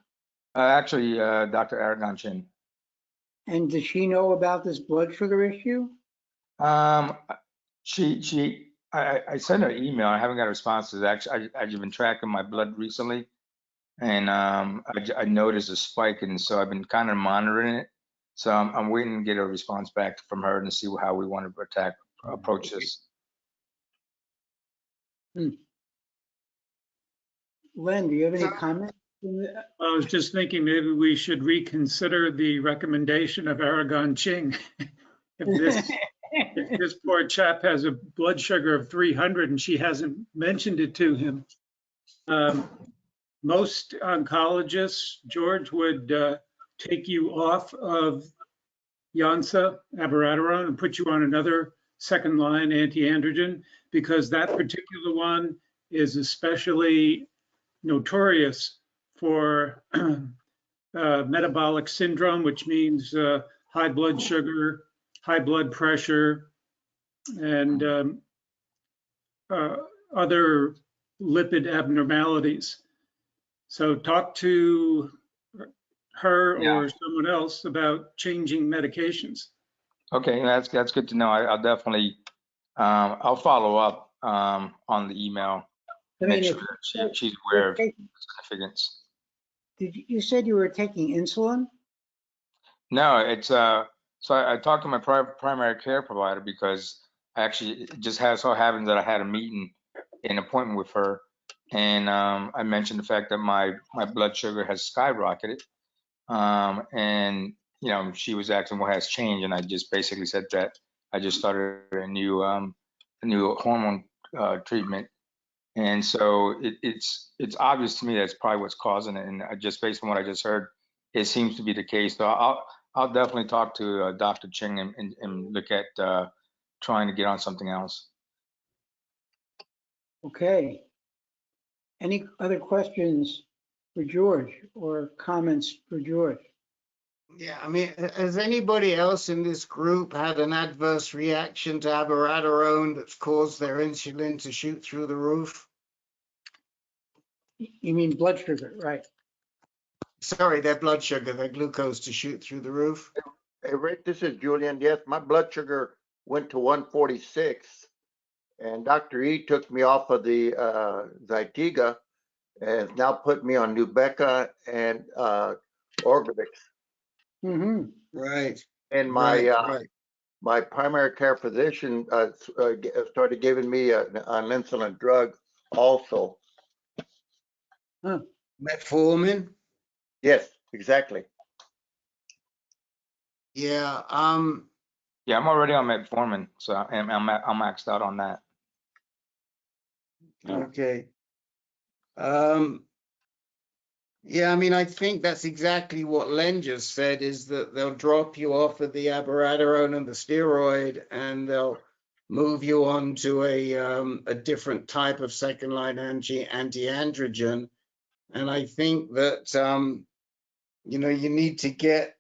Actually, Dr. AnCan. And does she know about this blood sugar issue? I sent her an email. I haven't got a response to that. Actually, I've been tracking my blood recently, and I noticed a spike, and so I've been kind of monitoring it. So I'm waiting to get a response back from her and see how we want to approach this. Len, do you have any comments? I was just thinking maybe we should reconsider the recommendation of Aragon Ching. If this poor chap has a blood sugar of 300 and she hasn't mentioned it to him, most oncologists, George, would take you off of Yansa, abiraterone, and put you on another second-line anti-androgen, because that particular one is especially notorious for metabolic syndrome, which means high blood sugar, high blood pressure, and other lipid abnormalities. So talk to her or someone else about changing medications. Okay, that's good to know. I'll definitely I'll follow up on the email. Make sure that she's aware of the significance. You said you were taking insulin? No, it's so I talked to my primary care provider because it just so happens that I had an appointment with her, and I mentioned the fact that my blood sugar has skyrocketed, and she was asking what has changed, and I just basically said that I just started a new hormone treatment, And so it's obvious to me that's probably what's causing it. And just based on what I just heard, it seems to be the case. So I'll definitely talk to Dr. Ching and look at trying to get on something else. Okay. Any other questions for George or comments for George? Yeah, I mean, has anybody else in this group had an adverse reaction to abiraterone that's caused their insulin to shoot through the roof? You mean blood sugar, right? Sorry, their blood sugar, their glucose to shoot through the roof. Hey, Rick, this is Julian. Yes, my blood sugar went to 146, and Dr. E took me off of the Zytiga and now put me on Nubeqa and Orgovyx. Mm-hmm. Right. And my right. my primary care physician started giving me an insulin drug also. Huh. Metformin? Yes, exactly. Yeah. Yeah, I'm already on metformin, so I'm maxed out on that. Okay. Yeah, I mean, I think that's exactly what Len just said, is that they'll drop you off of the abiraterone and the steroid, and they'll move you on to a different type of second-line anti-androgen. And I think that, you know, you need to get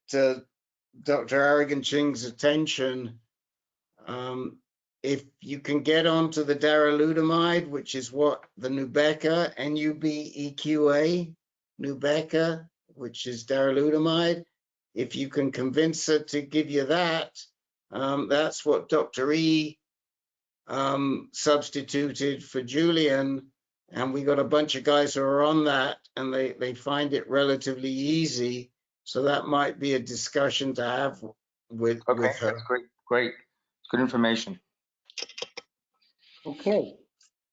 Dr. Aragon Ching's attention. If you can get onto the darolutamide, which is what the Nubeqa, Nubeqa, Nubeqa, which is darolutamide, if you can convince her to give you that, that's what Dr. E substituted for Julian. And we got a bunch of guys who are on that, and they find it relatively easy. So that might be a discussion to have with her. That's great. Good information. Okay.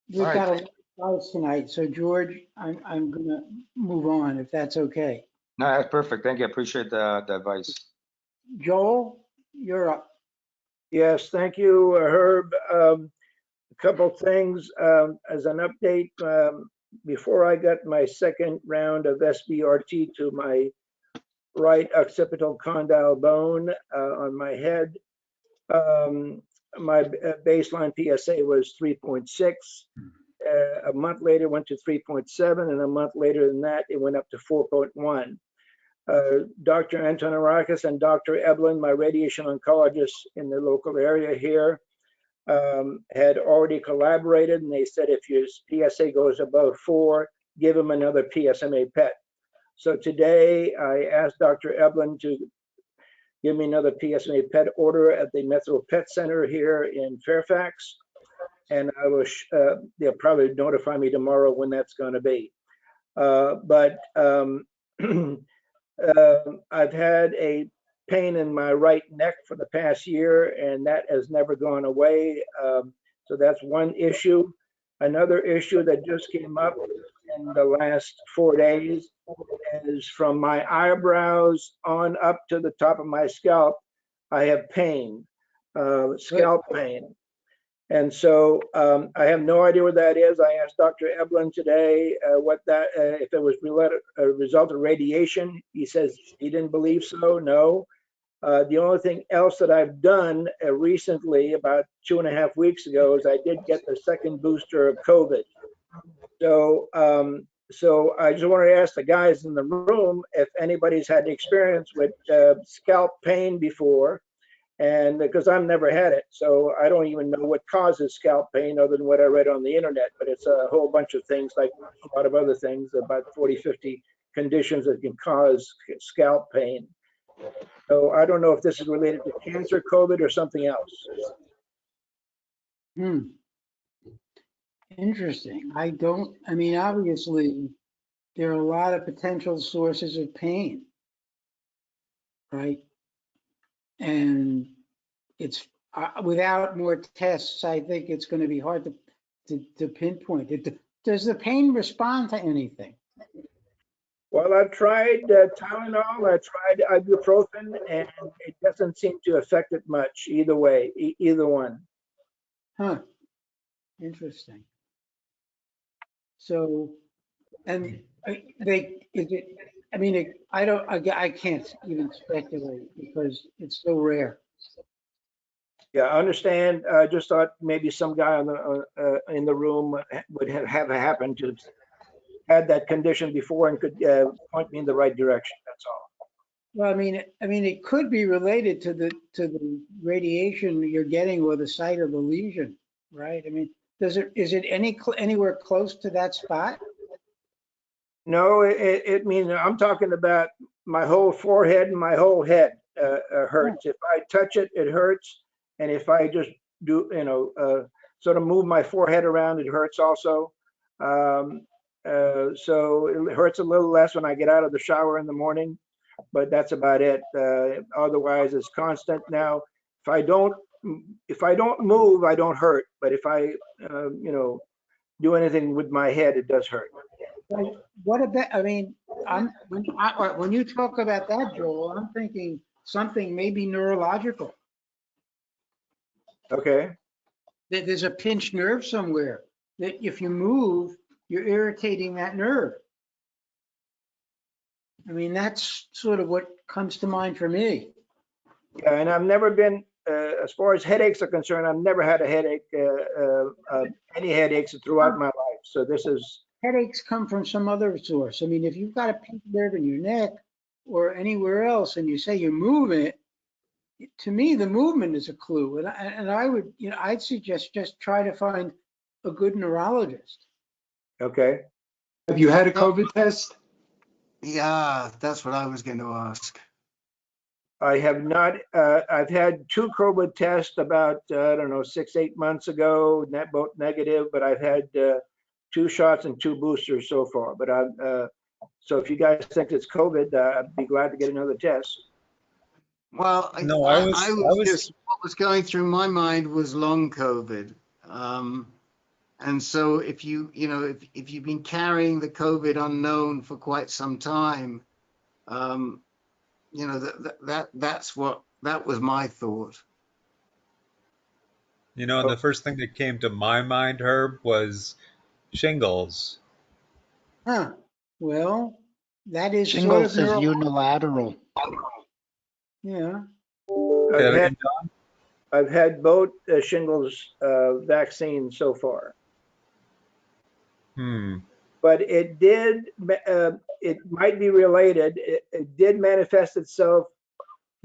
We've All got right. a lot of slides tonight, so George, I'm gonna move on if that's okay. No, that's perfect. Thank you. I appreciate the advice. Joel, you're up. Yes, thank you, Herb. A couple things as an update. Before I got my second round of SBRT to my right occipital condyle bone on my head, my baseline PSA was 3.6. A month later, went to 3.7, and a month later than that, it went up to 4.1. Dr. Antonarakis and Dr. Eblin, my radiation oncologist in the local area here, had already collaborated, and they said if your PSA goes above 4, give him another PSMA PET. So today I asked Dr. Eblin to give me another PSMA PET order at the Metro PET Center here in Fairfax, and I will they'll probably notify me tomorrow when that's going to be. I've had a pain in my right neck for the past year, and that has never gone away. So that's one issue. Another issue that just came up in the last 4 days is from my eyebrows on up to the top of my scalp. I have pain, scalp pain. And so I have no idea what that is. I asked Dr. Eblin today what that, if it was a result of radiation. He says he didn't believe so, no. The only thing else that I've done recently, about 2.5 weeks ago, is I did get the second booster of COVID. So, so I just wanted to ask the guys in the room if anybody's had experience with scalp pain before. And because I've never had it, so I don't even know what causes scalp pain other than what I read on the internet, but it's a whole bunch of things, like a lot of other things, about 40, 50 conditions that can cause scalp pain. So I don't know if this is related to cancer, COVID, or something else. Interesting. I mean, obviously, there are a lot of potential sources of pain, right? And it's without more tests, I think it's going to be hard to pinpoint it. Does the pain respond to anything? Well, I've tried Tylenol, I've tried ibuprofen, and it doesn't seem to affect it much either way, either one. Huh. Interesting. So, and I can't even speculate because it's so rare. Yeah, I understand. I just thought maybe some guy in the room would have happened to had that condition before and could point me in the right direction. That's all. Well, I mean, it could be related to the radiation you're getting or the site of the lesion, right? I mean, is it anywhere close to that spot? No, it means I'm talking about my whole forehead and my whole head hurts. If I touch it, it hurts. And if I just do, sort of move my forehead around, it hurts also. So it hurts a little less when I get out of the shower in the morning, but that's about it. Otherwise, it's constant. Now, if I don't move, I don't hurt. But if I, do anything with my head, it does hurt. What about? I mean, when you talk about that, Joel, I'm thinking something maybe neurological. Okay. That there's a pinched nerve somewhere. That if you move, you're irritating that nerve. I mean, that's sort of what comes to mind for me. Yeah, and I've never been, as far as headaches are concerned, I've never had a headache, any headaches throughout my life. So this is. Headaches come from some other source. I mean, if you've got a pinched nerve in your neck or anywhere else and you say you're moving it, to me, the movement is a clue. And I would, I'd suggest just try to find a good neurologist. Okay. Have you had a COVID test? Yeah, that's what I was going to ask. I have not. I've had 2 COVID tests about, 6-8 months ago, both negative, but I've had 2 shots and 2 boosters so far. But so if you guys think it's COVID, I'd be glad to get another test. Well, No, I was just, what was going through my mind was long COVID. And so if you've been carrying the COVID unknown for quite some time, that was my thought. And the first thing that came to my mind, Herb, was shingles. Huh. Well, that is Shingles sort of is unilateral. Yeah. I've had both shingles vaccines so far. But it did, it might be related. It did manifest itself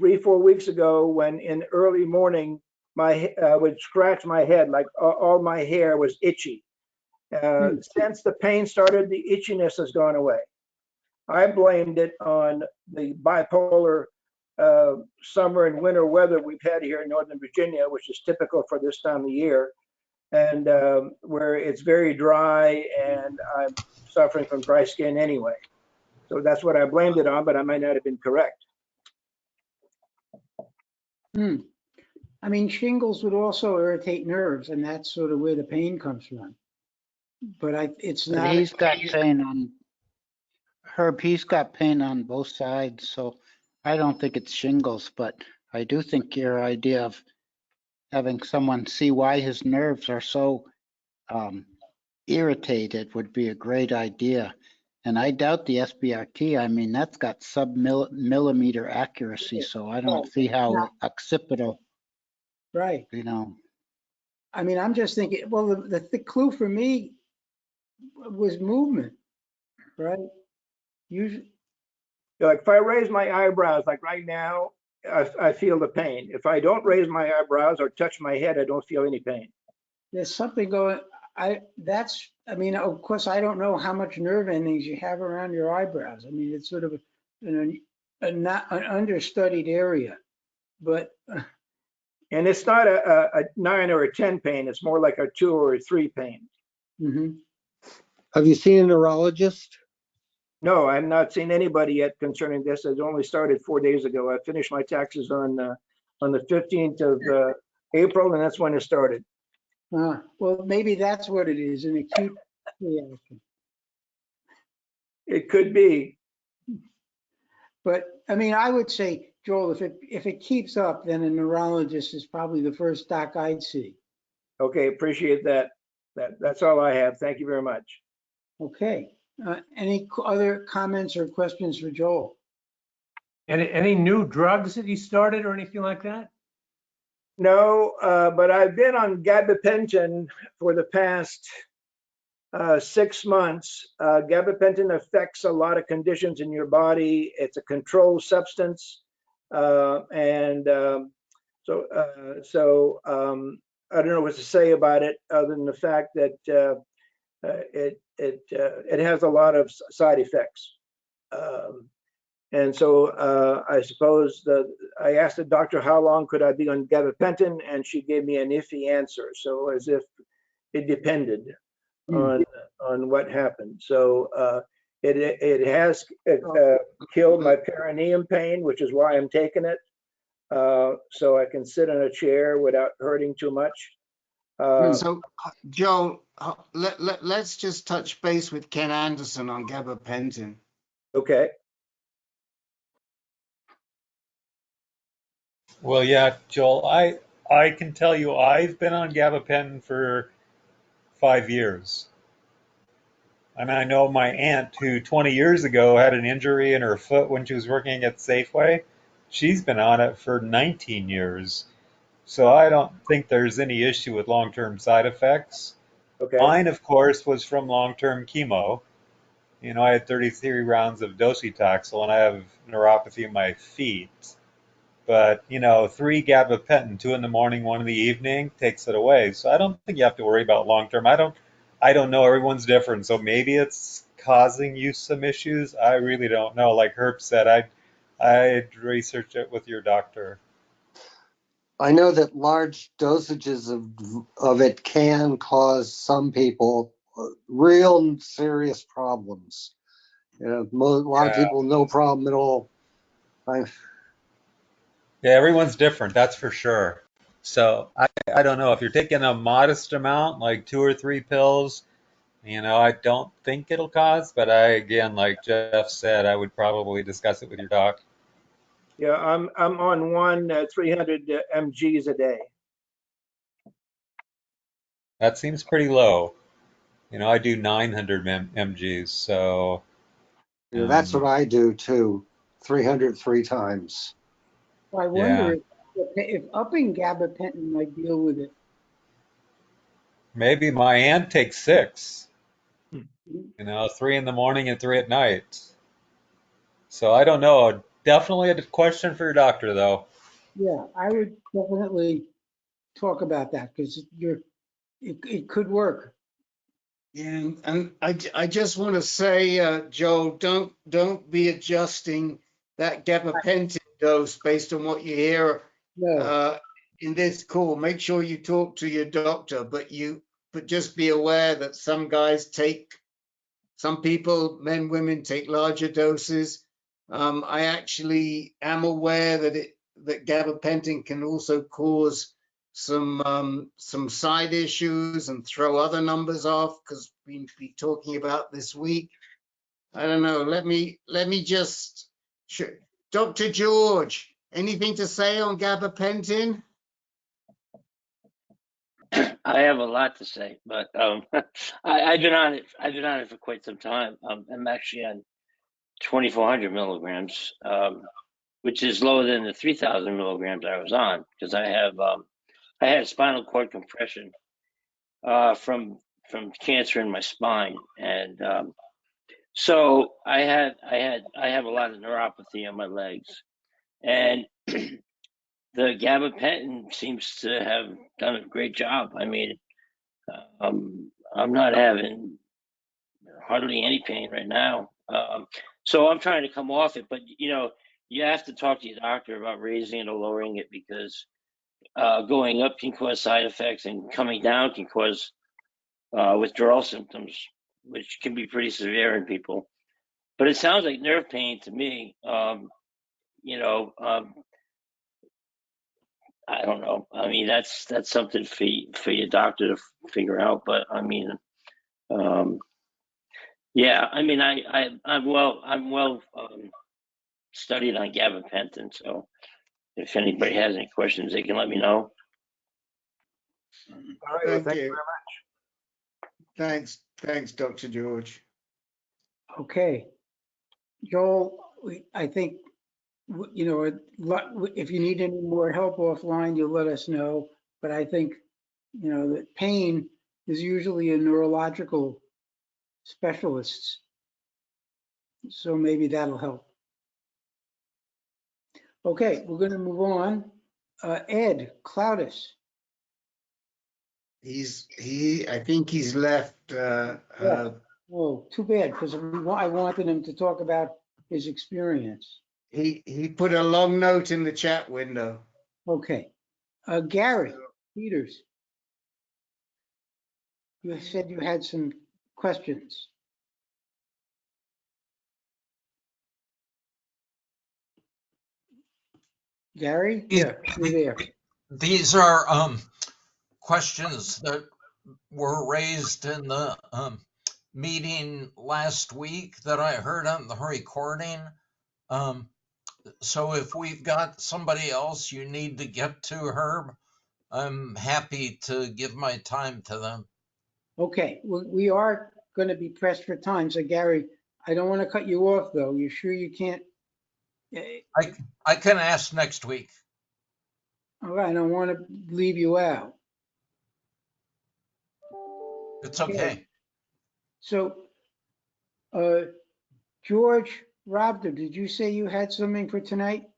3-4 weeks ago when in early morning, I would scratch my head, like all my hair was itchy. Since the pain started, the itchiness has gone away. I blamed it on the bipolar summer and winter weather we've had here in Northern Virginia, which is typical for this time of year, and where it's very dry and I'm suffering from dry skin anyway. So that's what I blamed it on, but I might not have been correct. I mean, shingles would also irritate nerves, and that's sort of where the pain comes from. But it's not. But he's got pain on, Herb, he's got pain on both sides, so I don't think it's shingles, but I do think your idea of having someone see why his nerves are so irritated would be a great idea. And I doubt the SBRT. I mean, that's got sub-millimeter accuracy, so I don't see how occipital, right. I mean, I'm just thinking, well, the clue for me was movement, right? Usually. Like if I raise my eyebrows, like right now, I feel the pain. If I don't raise my eyebrows or touch my head, I don't feel any pain. There's something going. I mean, of course, I don't know how much nerve endings you have around your eyebrows. I mean, it's sort of an understudied area, but. And it's not a 9 or a 10 pain. It's more like a 2 or a 3 pain. Have you seen a neurologist? No, I've not seen anybody yet concerning this. It only started 4 days ago. I finished my taxes on the 15th of April, and that's when it started. Well, maybe that's what it is, an acute reaction. It could be. But I mean, I would say, Joel, if it keeps up, then a neurologist is probably the first doc I'd see. Okay, appreciate that. That's all I have. Thank you very much. Okay. Any other comments or questions for Joel? Any new drugs that you started or anything like that? No, but I've been on gabapentin for the past 6 months. Gabapentin affects a lot of conditions in your body. It's a controlled substance. So I don't know what to say about it other than the fact that it has a lot of side effects. And so I suppose I asked the doctor how long could I be on gabapentin, and she gave me an iffy answer. So as if it depended on what happened. So it has killed my perineum pain, which is why I'm taking it. So I can sit in a chair without hurting too much. So, Joe, let's just touch base with Ken Anderson on gabapentin. Okay. Well, yeah, Joel, I can tell you I've been on gabapentin for 5 years. I mean, I know my aunt who 20 years ago had an injury in her foot when she was working at Safeway. She's been on it for 19 years. So I don't think there's any issue with long-term side effects. Okay. Mine, of course, was from long-term chemo. You know, I had 33 rounds of docetaxel and I have neuropathy in my feet. But, you know, 3 gabapentin, 2 in the morning, 1 in the evening, takes it away. So I don't think you have to worry about long-term. I don't know. Everyone's different. So maybe it's causing you some issues. I really don't know. Like Herb said, I'd research it with your doctor. I know that large dosages of it can cause some people real serious problems. You know, a lot of people, no problem at all. Yeah, everyone's different, that's for sure. So I don't know if you're taking a modest amount, like 2 or 3 pills, you know, I don't think it'll cause, but again, like Jeff said, I would probably discuss it with your doc. Yeah, I'm on one 300 mgs a day. That seems pretty low. You know, I do 900 mgs, so. You know, that's what I do too, 303 times. I wonder if upping gabapentin might deal with it. Maybe my aunt takes 6. You know, 3 in the morning and 3 at night. So I don't know. Definitely a question for your doctor, though. Yeah, I would definitely talk about that because it could work. Yeah, and I just want to say, Joe, don't be adjusting that gabapentin dose based on what you hear in this call. Make sure you talk to your doctor, but just be aware that some people, men, women, take larger doses. I actually am aware that gabapentin can also cause some side issues and throw other numbers off, because we'll be talking about this week. I don't know. Let me just, Dr. George, anything to say on gabapentin? I have a lot to say, but I've been on it for quite some time. I'm actually on 2,400 milligrams, which is lower than the 3,000 milligrams I was on, because I had spinal cord compression from cancer in my spine, and so I have a lot of neuropathy on my legs, and the gabapentin seems to have done a great job. I mean, I'm not having hardly any pain right now. So I'm trying to come off it, but you know, you have to talk to your doctor about raising it or lowering it, because going up can cause side effects and coming down can cause withdrawal symptoms, which can be pretty severe in people. But it sounds like nerve pain to me. You know, I don't know. I mean, that's something for your doctor to figure out. But I mean, yeah, I mean, I'm well studied on gabapentin. So if anybody has any questions, they can let me know. All right. Well, thank you very much. Thanks, Dr. George. Okay. Joel, I think, if you need any more help offline, you'll let us know. But I think, that pain is usually a neurological specialist. So maybe that'll help. Okay, we're going to move on. Ed Cloudis. I think he's left. Oh, too bad, because I wanted him to talk about his experience. He put a long note in the chat window. Okay. Gary Peters. You said you had some questions. Gary? Yeah, you're there. These are questions that were raised in the meeting last week that I heard on the recording. So if we've got somebody else you need to get to, Herb, I'm happy to give my time to them. Okay, we are going to be pressed for time. So Gary, I don't want to cut you off though. You sure you can't? I can ask next week. All right, I don't want to leave you out. It's okay. So, George Rovder, did you say you had something for tonight?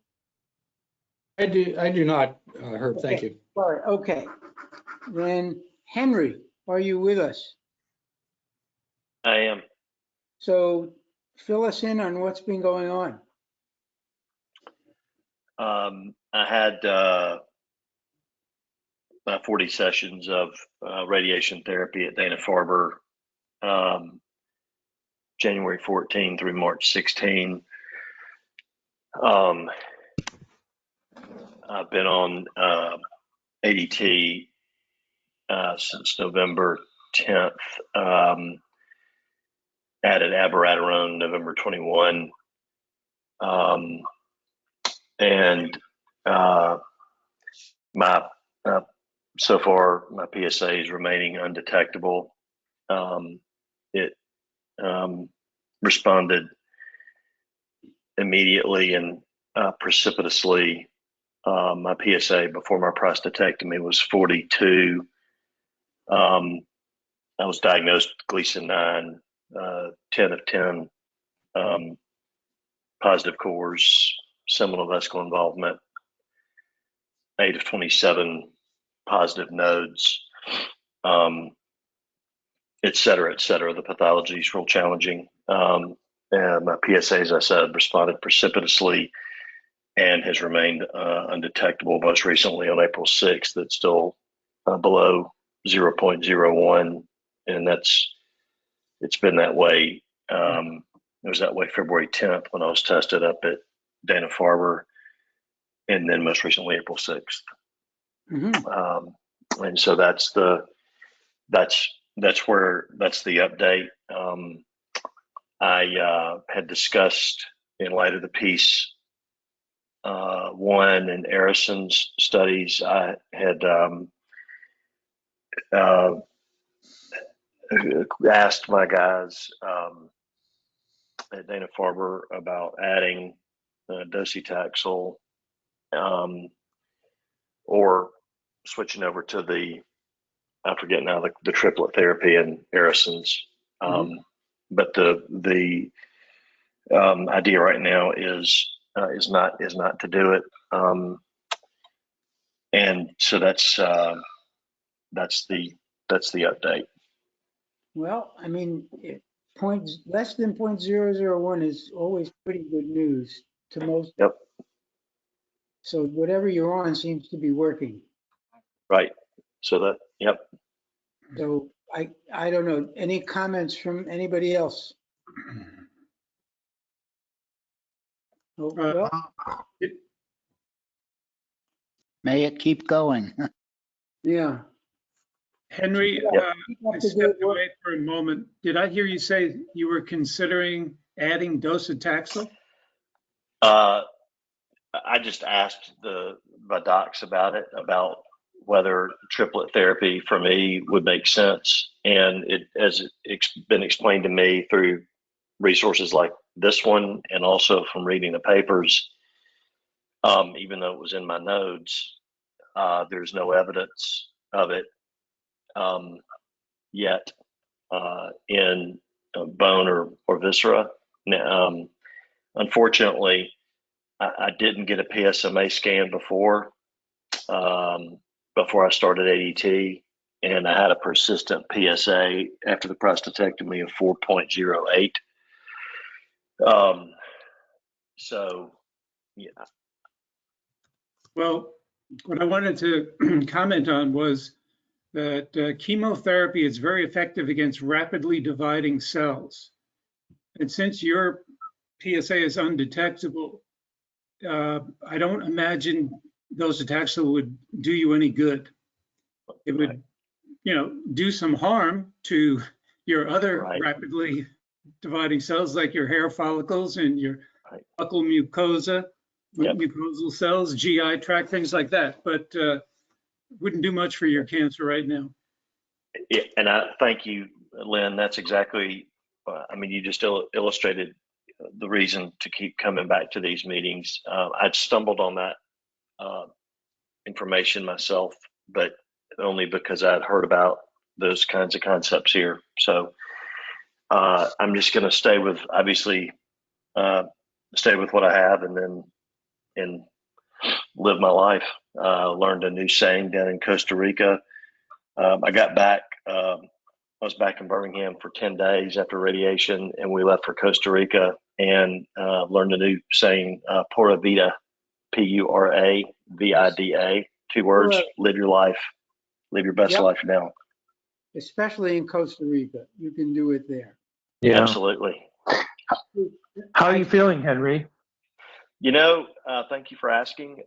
I do not, Herb, Okay. thank you. All right, okay. Then Henry, are you with us? I am. So fill us in on what's been going on. I had 40 sessions of radiation therapy at Dana-Farber, January 14 through March 16. I've been on ADT since November 10th. Added abiraterone November 21. And my so far my PSA is remaining undetectable. It responded immediately and precipitously. My PSA before my prostatectomy was 42. I was diagnosed with Gleason 9, 10 of 10 positive cores, seminal vesicle involvement, 8 of 27 positive nodes, et cetera, et cetera. The pathology is real challenging. And my PSA, as I said, responded precipitously and has remained undetectable. Most recently on April 6th, it's still below 0.01. And it's been that way. It was that way February 10th when I was tested up at Dana-Farber, and then most recently April 6th. And so that's the update. I had discussed in light of the piece 1 and Arison's studies. I had asked my guys at Dana-Farber about adding docetaxel or switching over to I forget now, the triplet therapy and Arison's. But the idea right now is not to do it. And so that's the update. Well, I mean, less than 0.001 is always pretty good news to most. Yep. So whatever you're on seems to be working. Right. So yep. So I don't know. Any comments from anybody else? Well, may it keep going. Yeah. Henry, I stepped away for a moment. Did I hear you say you were considering adding docetaxel? I just asked my docs about it, about whether triplet therapy for me would make sense. And it has been explained to me through resources like this one, and also from reading the papers, even though it was in my notes, there's no evidence of it yet in bone or viscera. Now, unfortunately, I didn't get a PSMA scan before I started ADT, and I had a persistent PSA after the prostatectomy of 4.08. So, yeah. Well, what I wanted to comment on was that chemotherapy is very effective against rapidly dividing cells. And since your PSA is undetectable, I don't imagine those attacks would do you any good. It would, do some harm to your other rapidly dividing cells, like your hair follicles and your buccal mucosa, mucosal cells, GI tract, things like that. But wouldn't do much for your cancer right now. Yeah, and I thank you, Len. That's exactly, you just illustrated the reason to keep coming back to these meetings. I'd stumbled on that information myself, but only because I'd heard about those kinds of concepts here. So I'm just going to stay with what I have, and live my life. Learned a new saying down in Costa Rica. I got back. I was back in Birmingham for 10 days after radiation, and we left for Costa Rica and learned a new saying, Pura Vida, P-U-R-A-V-I-D-A, 2 words, live your life, live your best life now. Especially in Costa Rica, you can do it there. Yeah. Absolutely. How are you feeling, Henry? Thank you for asking.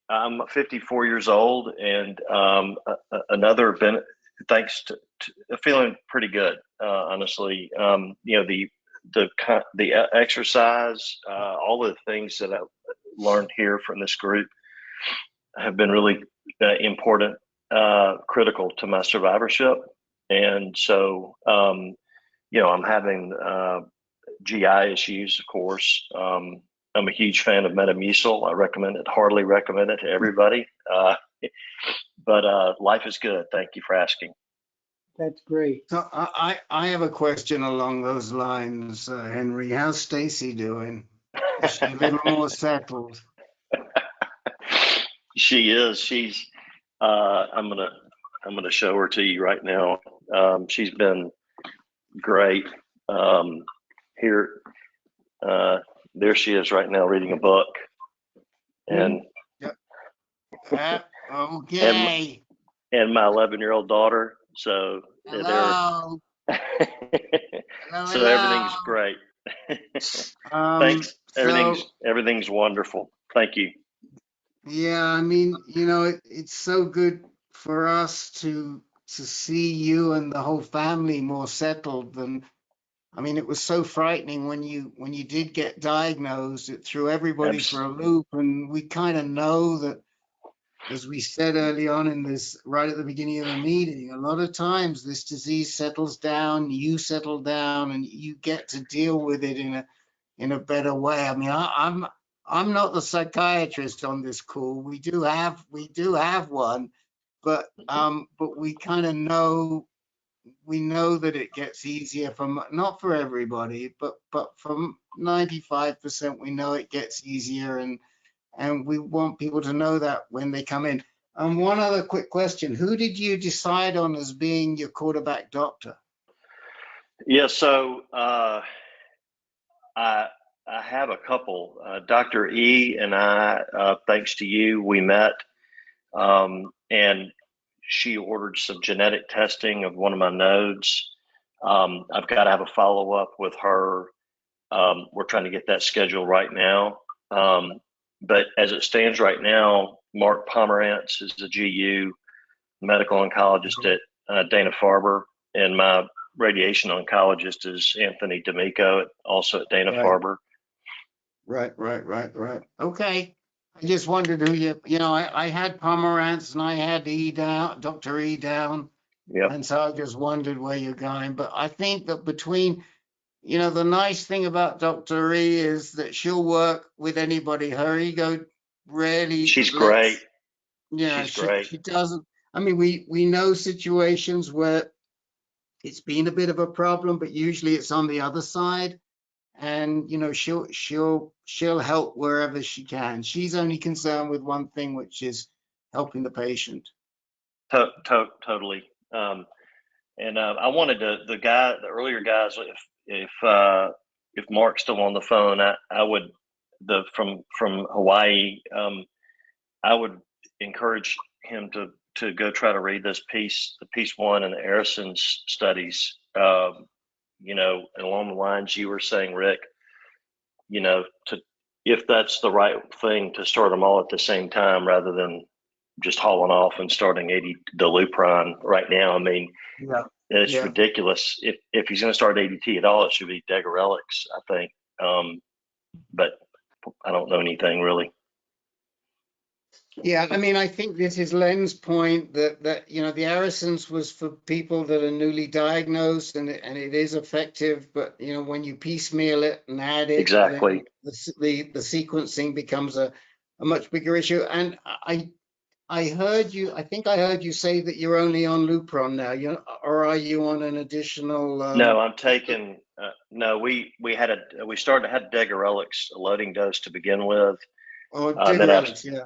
I'm 54 years old, and thanks to feeling pretty good, honestly. The exercise, all the things that I learned here from this group have been really important, critical to my survivorship. And so, I'm having GI issues, of course. I'm a huge fan of Metamucil. I heartily recommend it to everybody. But life is good. Thank you for asking. That's great. So I have a question along those lines, Henry. How's Stacy doing? Is she a little more settled? She is. She's. I'm gonna show her to you right now. She's been great. Here. There she is right now reading a book. And okay. And my 11-year-old daughter. So hello. So everything's great. Thanks. Everything's wonderful. Thank you. Yeah, it's so good for us to see you and the whole family more settled than. It was so frightening when you did get diagnosed. It threw everybody for a loop, and we kind of know that, as we said early on in this, right at the beginning of the meeting, a lot of times this disease settles down, you settle down, and you get to deal with it in a better way. I'm not the psychiatrist on this call. We do have one, but we kind of know. We know that it gets easier not for everybody, but from 95%, we know it gets easier, and we want people to know that when they come in. One other quick question: who did you decide on as being your quarterback doctor? Yeah, so I have a couple. Dr. E and I, thanks to you, we met, and she ordered some genetic testing of one of my nodes. I've got to have a follow-up with her. We're trying to get that scheduled right now. But as it stands right now, Mark Pomerantz is the GU medical oncologist at Dana-Farber, and my radiation oncologist is Anthony D'Amico, also at Dana-Farber. Right. Okay. I just wondered who I had Pomerantz and I had Dr. E down. Yeah. And so I just wondered where you're going. But I think that between You know, the nice thing about Dr. E is that she'll work with anybody. Her ego rarely She's great. Yeah, She's great. she doesn't. I mean, we know situations where it's been a bit of a problem, but usually it's on the other side. And you know, she'll help wherever she can. She's only concerned with one thing, which is helping the patient. Totally. I wanted the earlier guys, if Mark's still on the phone, I would from Hawaii, I would encourage him to go try to read this piece, the piece 1 in the Arison's studies. You know, along the lines you were saying, Rick. You know, if that's the right thing to start them all at the same time rather than just hauling off and starting the Lupron right now. I mean, it's ridiculous. If he's going to start ADT at all, it should be Degarelix, I think. But I don't know anything really. Yeah, I mean, I think this is Len's point that you know, the Arisons was for people that are newly diagnosed, and it is effective. But you know, when you piecemeal it and add it, exactly, the sequencing becomes a much bigger issue. And I heard you. I think I heard you say that you're only on Lupron now. Or are you on an additional? No, I'm taking. No, we started had Degarelix, a loading dose to begin with. Oh, Degarelix, yeah.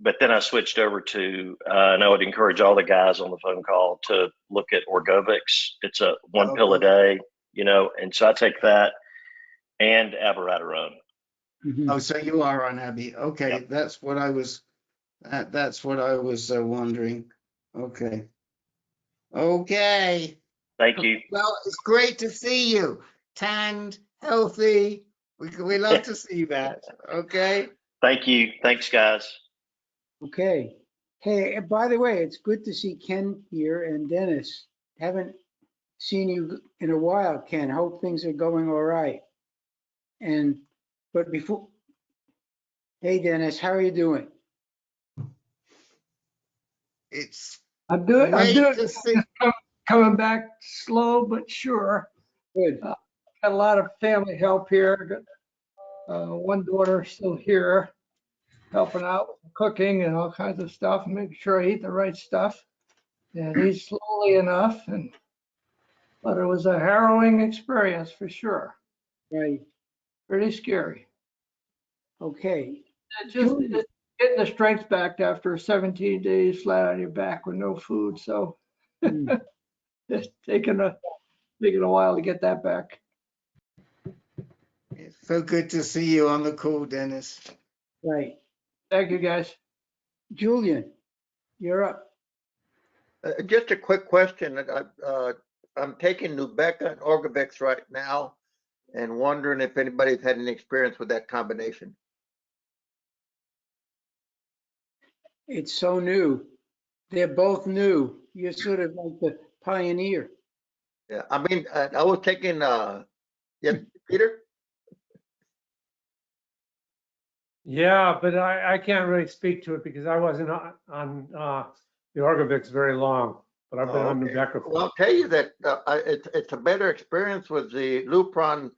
But then I switched over to, and I would encourage all the guys on the phone call to look at Orgovyx. It's a one pill a day, you know, and so I take that and abiraterone. Oh, so you are on Abby. Okay, yep. That's what I was wondering. Okay. Okay. Thank you. Well, it's great to see you. Tanned, healthy. We love to see that. Okay. Thank you. Thanks, guys. Okay. Hey, by the way, it's good to see Ken here and Dennis. Haven't seen you in a while, Ken. Hope things are going all right. But before, hey, Dennis, how are you doing? I'm doing coming back slow but sure. Good. Got a lot of family help here. Got one daughter still here, helping out with cooking and all kinds of stuff, and making sure I eat the right stuff. And he's slowly enough, but it was a harrowing experience for sure. Right. Pretty scary. Okay. Just getting the strength back after 17 days flat on your back with no food. So it's taking a while to get that back. It's so good to see you on the call, Dennis. Right. Thank you, guys. Julian, you're up. Just a quick question. I'm taking Nubeqa+Orgovyx right now and wondering if anybody's had any experience with that combination. It's so new. They're both new. You're sort of like the pioneer. Yeah, I mean, I was taking, yeah, Peter? Yeah, but I can't really speak to it because I wasn't on the Orgovyx very long, but I've been on Nubeqa. Well, I'll tell you that it's a better experience with the Lupron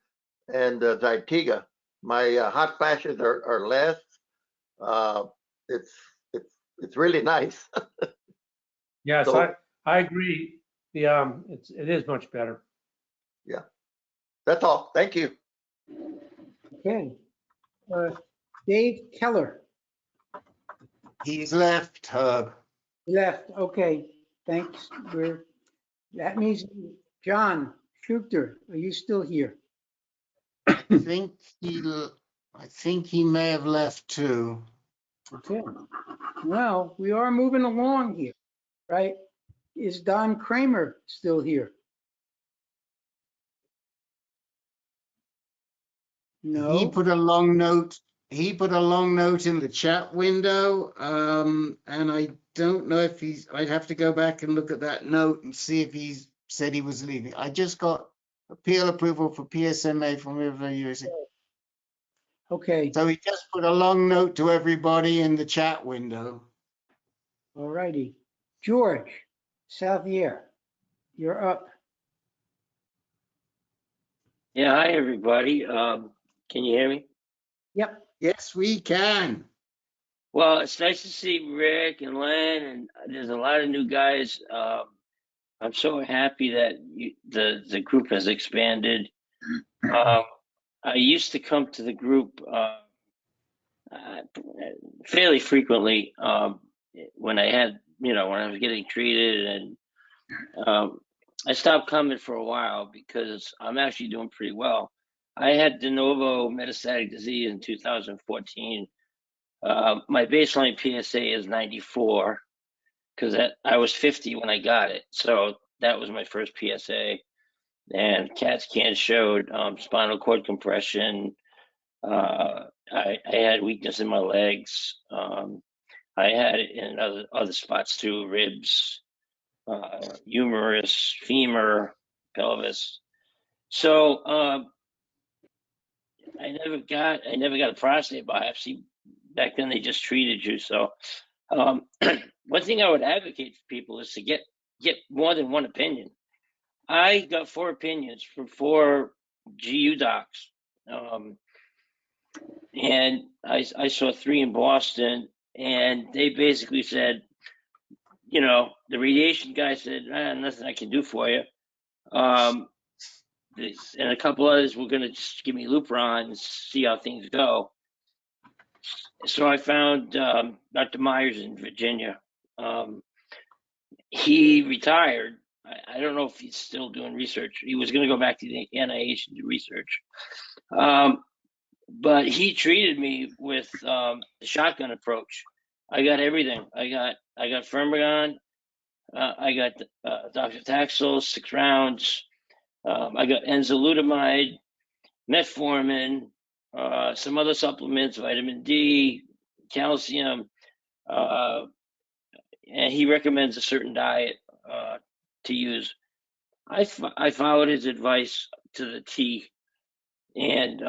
and the Zytiga. My hot flashes are less. It's really nice. Yes, So, I agree. It is much better. Yeah, that's all. Thank you. Okay. Dave Keller. He's left, Herb. Left. Okay. Thanks. That means John Schuchter, are you still here? I think he may have left too. Okay. Well, we are moving along here, right? Is Don Kramer still here? No. He put a long note in the chat window, and I don't know if I'd have to go back and look at that note and see if he said he was leaving. I just got appeal approval for PSMA from River USA. Okay. So he just put a long note to everybody in the chat window. All righty. George Southiere, you're up. Yeah, hi everybody. Can you hear me? Yep. Yes, we can. Well, it's nice to see Rick and Len, and there's a lot of new guys. I'm so happy that the group has expanded. I used to come to the group fairly frequently when I had, when I was getting treated, and I stopped coming for a while because I'm actually doing pretty well. I had Denovo metastatic disease in 2014. My baseline PSA is 94 because I was 50 when I got it. So that was my first PSA. And CAT scan showed spinal cord compression. I had weakness in my legs. I had it in other spots too, ribs, humerus, femur, pelvis. So I never got a prostate biopsy. Back then they just treated you. So one thing I would advocate for people is to get more than one opinion. I got 4 opinions from 4 GU docs. And I saw 3 in Boston, and they basically said, the radiation guy said, nothing I can do for you. And a couple others were going to just give me Lupron and see how things go. So I found Dr. Myers in Virginia. He retired. I don't know if he's still doing research. He was going to go back to the NIH and do research. But he treated me with the shotgun approach. I got everything. I got Firmagon. I got docetaxel, 6 rounds. I got enzalutamide, metformin, some other supplements, vitamin D, calcium, and he recommends a certain diet to use. I followed his advice to the T, and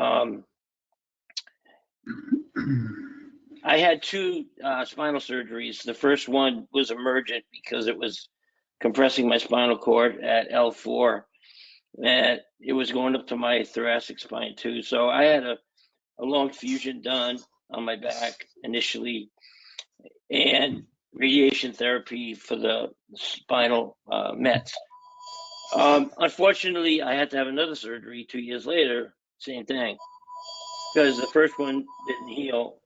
I had 2 spinal surgeries. The first one was emergent because it was compressing my spinal cord at L4, and it was going up to my thoracic spine too. So I had a long fusion done on my back initially, and radiation therapy for the spinal mets. Unfortunately, I had to have another surgery 2 years later, same thing, because the first one didn't heal.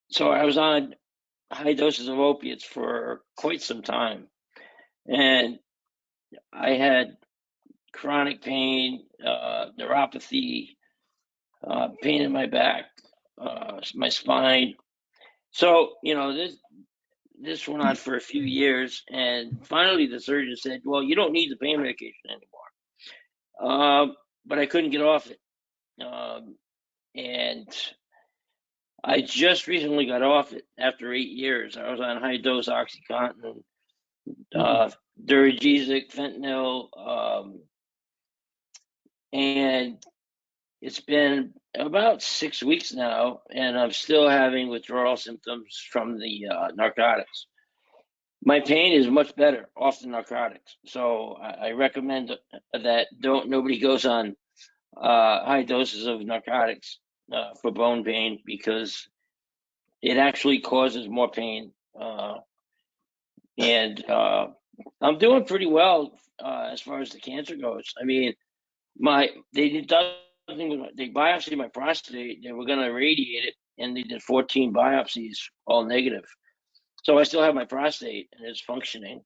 So I was on high doses of opiates for quite some time, and I had chronic pain, neuropathy, pain in my back, my spine. So, this went on for a few years, and finally the surgeon said, well, you don't need the pain medication anymore. But I couldn't get off it. And I just recently got off it after 8 years. I was on high dose OxyContin, Duragesic, fentanyl, and it's been about 6 weeks now, and I'm still having withdrawal symptoms from the narcotics. My pain is much better off the narcotics, so I recommend that nobody goes on high doses of narcotics for bone pain, because it actually causes more pain. And I'm doing pretty well as far as the cancer goes. I mean, they biopsied my prostate. They were going to radiate it, and they did 14 biopsies, all negative. So I still have my prostate, and it's functioning.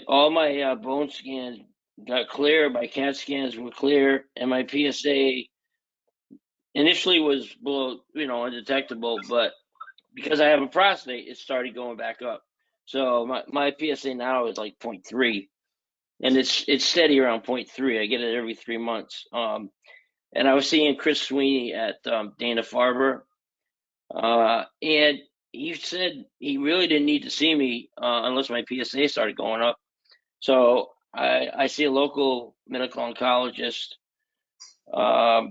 All my bone scans got clear. My CAT scans were clear, and my PSA initially was below, undetectable, but because I have a prostate, it started going back up. So my PSA now is like 0.3, and it's steady around 0.3. I get it every 3 months. And I was seeing Chris Sweeney at Dana-Farber, and he said he really didn't need to see me unless my PSA started going up. So I see a local medical oncologist, but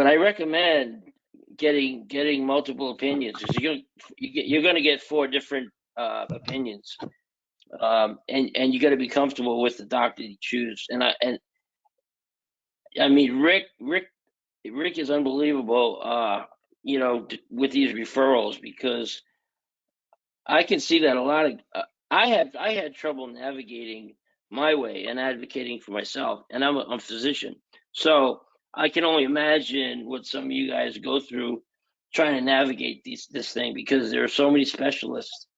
I recommend getting multiple opinions, because you're going to get 4 different opinions. And you got to be comfortable with the doctor you choose. And I mean, Rick is unbelievable, you know, with these referrals, because I can see that a lot of I had trouble navigating my way and advocating for myself, and I'm a physician, so I can only imagine what some of you guys go through trying to navigate this thing, because there are so many specialists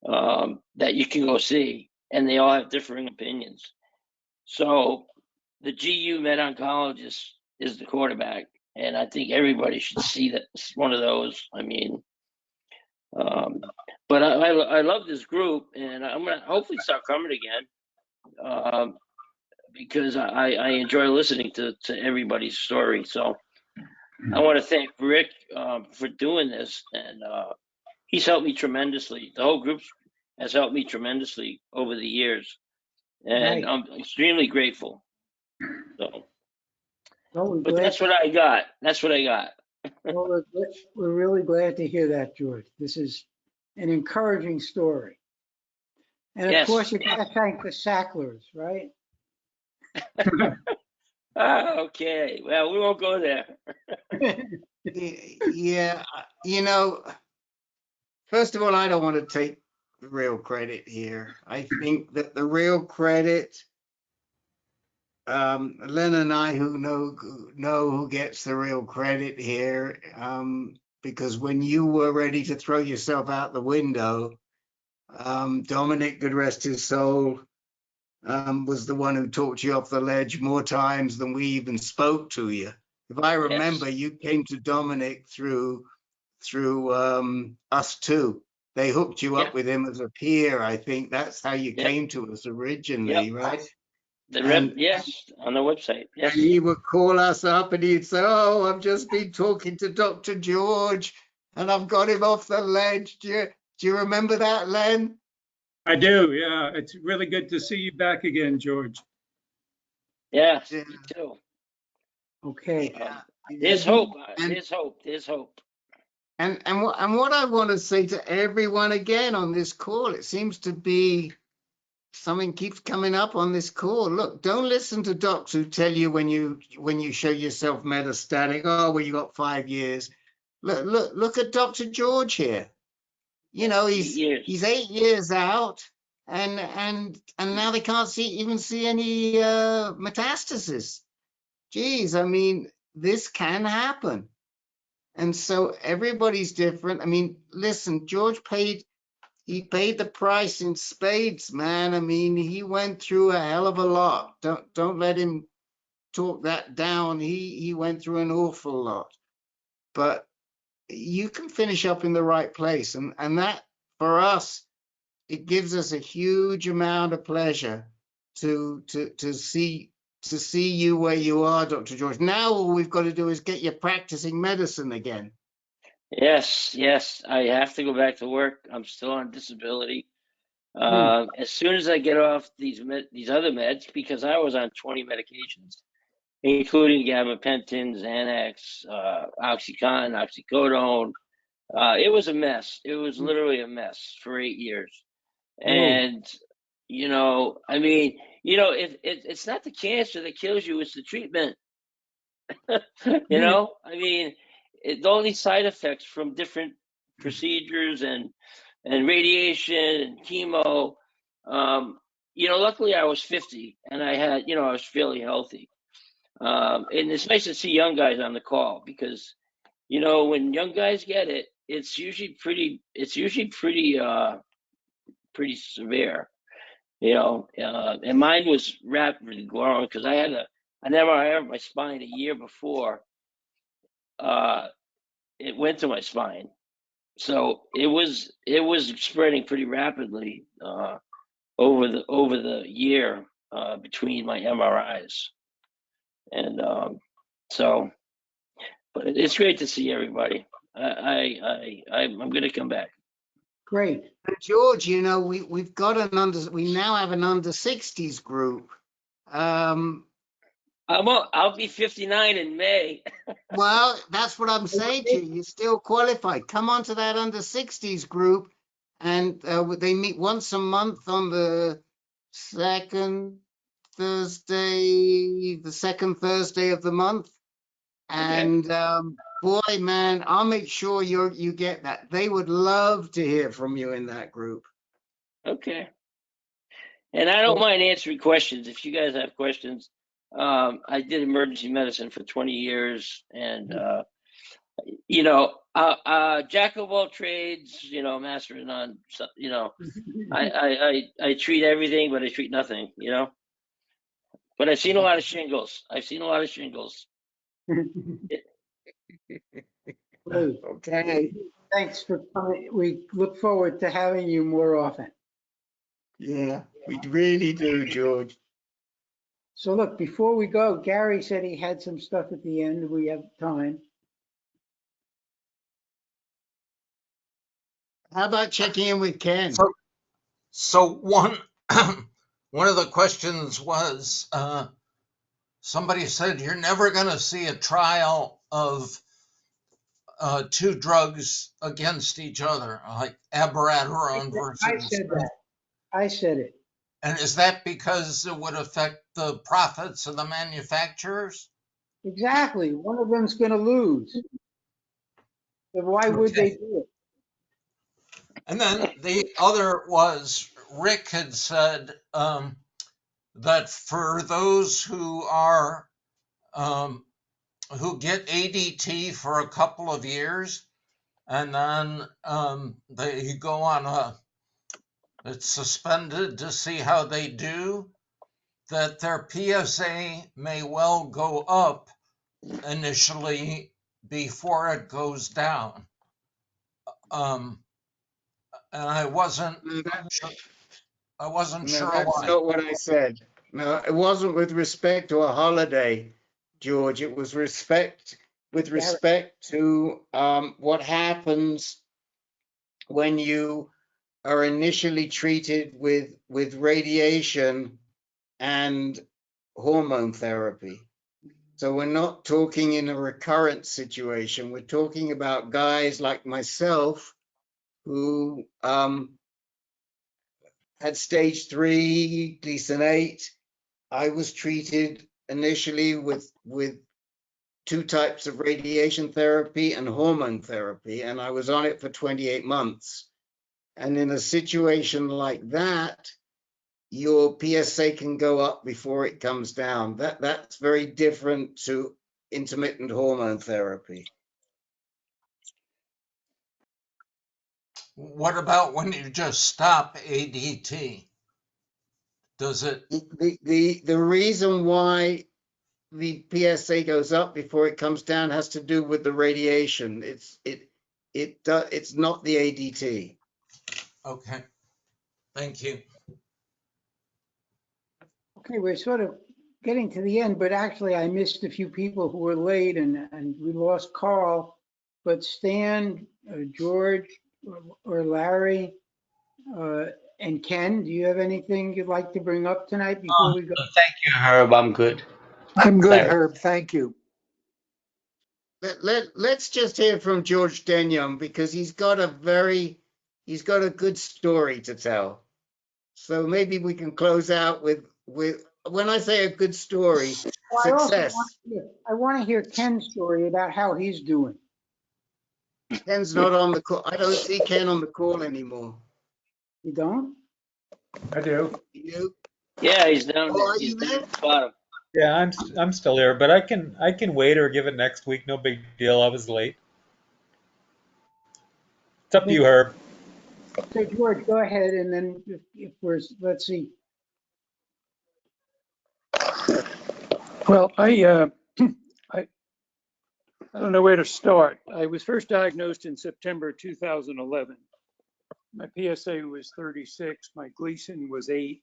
that you can go see, and they all have differing opinions. So the GU med oncologist is the quarterback, and I think everybody should see that it's one of those. I mean, but I love this group, and I'm gonna hopefully start coming again, because I enjoy listening to everybody's story. So I want to thank Rick for doing this, and he's helped me tremendously. The whole group has helped me tremendously over the years, and Right. I'm extremely grateful. So, Well, but that's what I got. That's what I got. Well, we're really glad to hear that, George. This is an encouraging story. And of Yes. course, you got to thank the Sacklers, right? Okay. Well, we won't go there. Yeah, you know, first of all, I don't want to take the real credit here. I think that the real credit, Len and I who know who gets the real credit here, because when you were ready to throw yourself out the window, Dominic, good rest his soul, was the one who talked you off the ledge more times than we even spoke to you. If I remember, Yes. you came to Dominic through us too. They hooked you up with him as a peer. I think that's how you came to us originally, right? Yes, on the website. Yes. And he would call us up and he'd say, "Oh, I've just been talking to Dr. George and I've got him off the ledge." Do you remember that, Len? I do, yeah. It's really good to see you back again, George. Yes, me too. Okay. There's hope. There's hope. There's hope. And what I want to say to everyone again on this call, it seems to be something keeps coming up on this call. Look, don't listen to docs who tell you when you show yourself metastatic, oh, well, you got 5 years. Look at Dr. George here. You know, he's 8 years out, and now they can't even see any metastasis. Geez, I mean, this can happen. And so everybody's different. I mean, listen, George paid the price in spades, man. I mean, he went through a hell of a lot. Don't let him talk that down. He went through an awful lot. But you can finish up in the right place. And that, for us, it gives us a huge amount of pleasure to see you where you are, Dr. George. Now all we've got to do is get you practicing medicine again. Yes, yes. I have to go back to work. I'm still on disability. As soon as I get off these other meds, because I was on 20 medications, including gabapentin, Xanax, Oxycontin, oxycodone. It was a mess. It was literally a mess for 8 years. And, you know, I mean, you know, it's not the cancer that kills you, it's the treatment. You know, I mean, all these side effects from different procedures and radiation and chemo. You know, luckily I was 50 and I had, you know, I was fairly healthy. And it's nice to see young guys on the call, because, you know, when young guys get it, it's usually pretty severe, you know. And mine was rapidly growing because I had an MRI of my spine a year before it went to my spine. So it was spreading pretty rapidly over the year between my MRIs. And so, but it's great to see everybody. I'm going to come back. Great. And George, you know, we've got we now have an under 60s group. I'll be 59 in May. Well, that's what I'm saying to you. You're still qualified. Come on to that under 60s group and they meet once a month on the second Thursday of the month. And boy, man, I'll make sure you get that. They would love to hear from you in that group. Okay. And I don't mind answering questions if you guys have questions. I did emergency medicine for 20 years, and you know, jack of all trades, you know, master of none. So, you know, I treat everything, but I treat nothing. You know, but I've seen a lot of shingles. Okay. Thanks for coming. We look forward to having you more often. Yeah, we really do, George. So look, before we go, Gary said he had some stuff at the end. We have time. How about checking in with Ken? So one one of the questions was, somebody said you're never going to see a trial of two drugs against each other, like abiraterone versus. I said that. I said it. And is that because it would affect the profits of the manufacturers? Exactly. One of them's going to lose. So why would they do it? And then the other was, Rick had said that for those who are who get ADT for a couple of years, and then they go on it's suspended to see how they do, that their PSA may well go up initially before it goes down. And I wasn't sure That's why. not what I said. No, it wasn't with respect to a holiday, George. It was with respect to what happens when you are initially treated with radiation and hormone therapy. So we're not talking in a recurrent situation. We're talking about guys like myself who had stage 3, Gleason 8. I was treated initially with 2 types of radiation therapy and hormone therapy, and I was on it for 28 months. And in a situation like that, your PSA can go up before it comes down. That's very different to intermittent hormone therapy. What about when you just stop ADT? Does it? The reason why the PSA goes up before it comes down has to do with the radiation. It's not the ADT. Okay. Thank you. Okay, we're sort of getting to the end, but actually I missed a few people who were late, and we lost Carl. But Stan, George, or Larry, and Ken, do you have anything you'd like to bring up tonight before we go? Thank you, Herb. I'm good. I'm good, Larry. Herb. Thank you. Let's just hear from George Denyon, because he's got a good story to tell. So maybe we can close out with when I say a good story, success. I want to hear Ken's story about how he's doing. Ken's not on the call. I don't see Ken on the call anymore. You don't? I do. You? Yeah, he's down Oh, there. He's down at the bottom. Yeah, I'm still here, but I can wait or give it next week. No big deal. I was late. It's up to you, Herb. So George, go ahead, and then if let's see. Well, I don't know where to start. I was first diagnosed in September 2011. My PSA was 36, my Gleason was 8,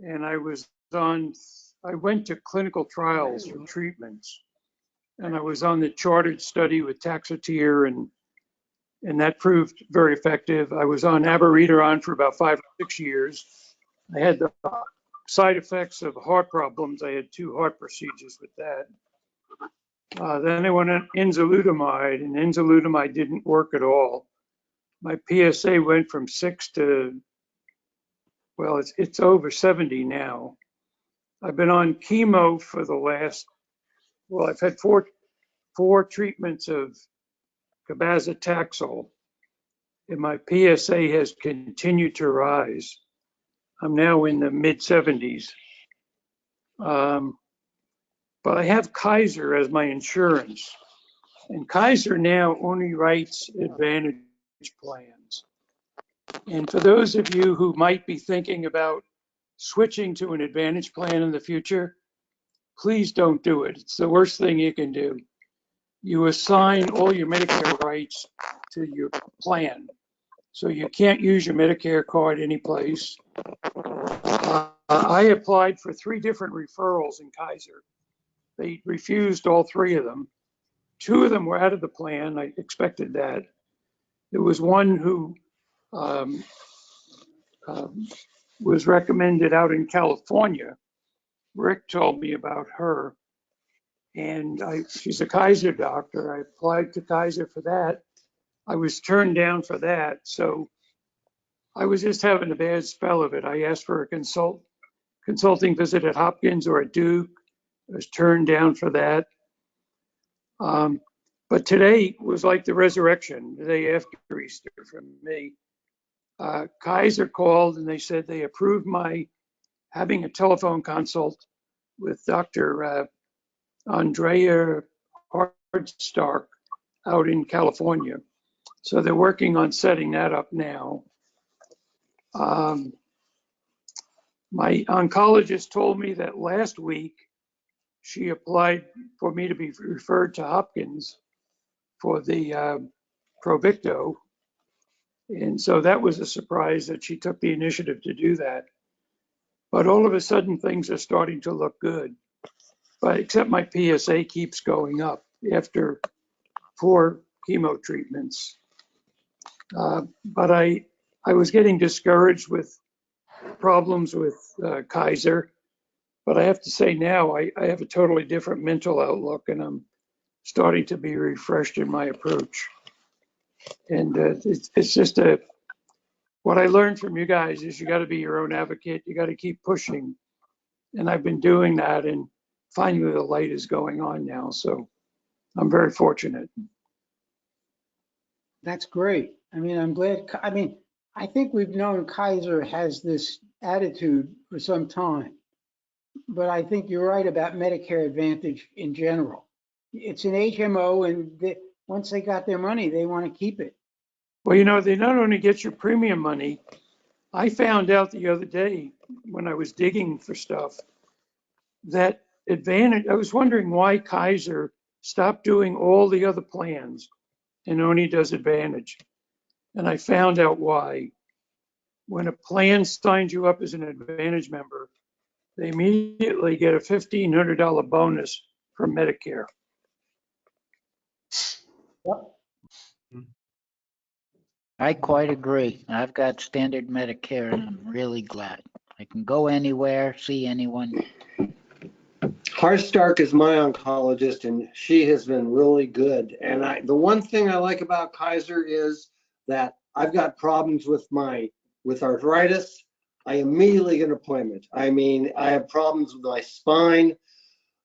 and I went to clinical trials for treatments, and I was on the chartered study with Taxotere, and that proved very effective. I was on abiraterone for about 5 or 6 years. I had the side effects of heart problems. I had 2 heart procedures with that. Then I went on enzalutamide, and enzalutamide didn't work at all. My PSA went from 6 to, well, it's over 70 now. I've been on chemo for the last, well, I've had four treatments of cabazitaxel, and my PSA has continued to rise. I'm now in the mid 70s. But I have Kaiser as my insurance, and Kaiser now only writes Advantage plans. And for those of you who might be thinking about switching to an Advantage plan in the future, please don't do it. It's the worst thing you can do. You assign all your Medicare rights to your plan. So you can't use your Medicare card anyplace. I applied for 3 different referrals in Kaiser. They refused all 3 of them. 2 of them were out of the plan. I expected that. There was one who was recommended out in California. Rick told me about her. And she's a Kaiser doctor. I applied to Kaiser for that. I was turned down for that. So I was just having a bad spell of it. I asked for a consulting visit at Hopkins or at Duke. I was turned down for that. But today was like the resurrection, the day after Easter for me. Kaiser called and they said they approved my having a telephone consult with Dr. Andrea Hardstark out in California. So they're working on setting that up now. My oncologist told me that last week she applied for me to be referred to Hopkins for the Pluvicto. And so that was a surprise that she took the initiative to do that. But all of a sudden, things are starting to look good. But except my PSA keeps going up after 4 chemo treatments. But I was getting discouraged with problems with Kaiser. But I have to say now, I have a totally different mental outlook, and I'm starting to be refreshed in my approach. And it's just what I learned from you guys is you got to be your own advocate. You got to keep pushing. And I've been doing that, and finally the light is going on now. So I'm very fortunate. That's great. I mean, I'm glad. I mean, I think we've known Kaiser has this attitude for some time, but I think you're right about Medicare Advantage in general. It's an HMO, and once they got their money, they want to keep it. Well, you know, they not only get your premium money. I found out the other day when I was digging for stuff that Advantage, I was wondering why Kaiser stopped doing all the other plans and only does Advantage. And I found out why. When a plan signs you up as an Advantage member, they immediately get a $1,500 bonus from Medicare. I quite agree. I've got standard Medicare and I'm really glad. I can go anywhere, see anyone. Hardstark is my oncologist, and she has been really good. And the one thing I like about Kaiser is that I've got problems with arthritis. I immediately get an appointment. I mean, I have problems with my spine.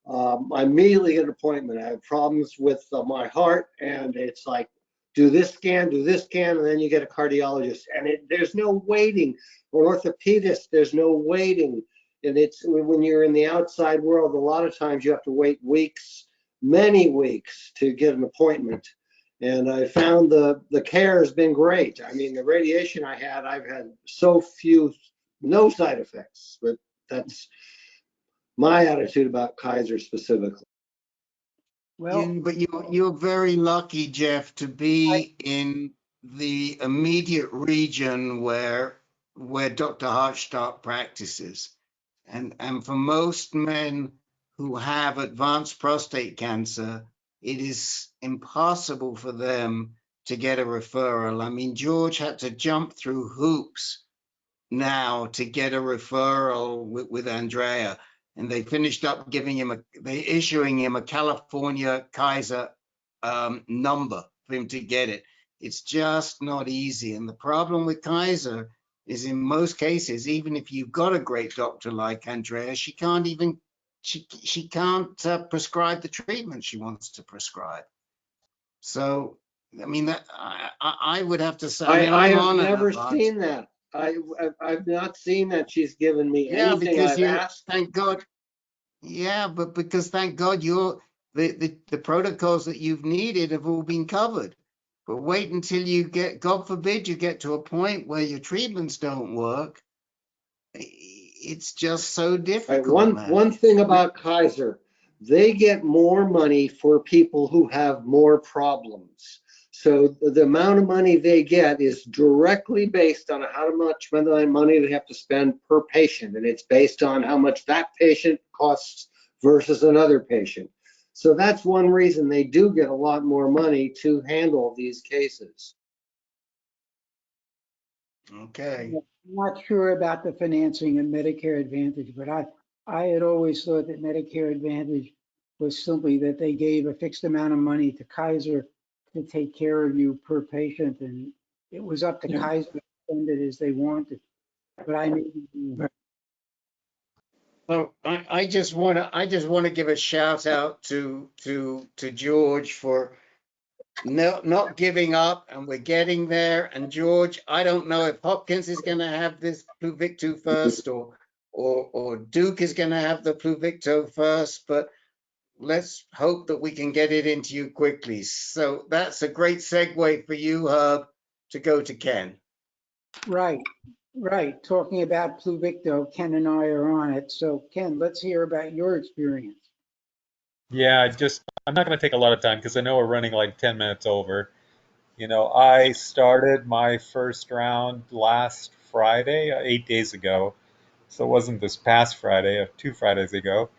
I immediately get an appointment. I have problems with my heart, and it's like, do this scan, and then you get a cardiologist. And there's no waiting. For an orthopedist, there's no waiting. And it's when you're in the outside world, a lot of times you have to wait weeks, many weeks to get an appointment. And I found the care has been great. I mean, the radiation I've had so few, no side effects, but that's my attitude about Kaiser specifically. Well, But you're very lucky, Jeff, to be in the immediate region where Dr. Hardstark practices. And for most men who have advanced prostate cancer, it is impossible for them to get a referral. I mean, George had to jump through hoops now to get a referral with Andrea. And they finished up issuing him a California Kaiser number for him to get it. It's just not easy. And the problem with Kaiser is in most cases, even if you've got a great doctor like Andrea, she can't even, she can't prescribe the treatment she wants to prescribe. So, I mean, that, I would have to say, I mean, I I'm have on it never a lot. seen that. I've not seen that she's given me Yeah, anything because I've you, asked. thank God. Yeah, but because thank God you're, the protocols that you've needed have all been covered. But wait until you get, God forbid, you get to a point where your treatments don't work. It's just so difficult, man. One thing about Kaiser, they get more money for people who have more problems. So the amount of money they get is directly based on how much money they have to spend per patient, and it's based on how much that patient costs versus another patient. So that's one reason they do get a lot more money to handle these cases. Okay. I'm not sure about the financing and Medicare Advantage, but I had always thought that Medicare Advantage was simply that they gave a fixed amount of money to Kaiser to take care of you per patient, and it was up to Kaiser to spend it as they wanted. But I may be wrong. So I just want to give a shout out to George for not giving up, and we're getting there. And George, I don't know if Hopkins is going to have this Pluvicto first, or Duke is going to have the Pluvicto first, but let's hope that we can get it into you quickly. So that's a great segue for you, Herb, to go to Ken. Right. Talking about Pluvicto, Ken and I are on it. So Ken, let's hear about your experience. Yeah, I'm not going to take a lot of time because I know we're running like 10 minutes over. You know, I started my first round last Friday, 8 days ago. So it wasn't this past Friday, 2 Fridays ago.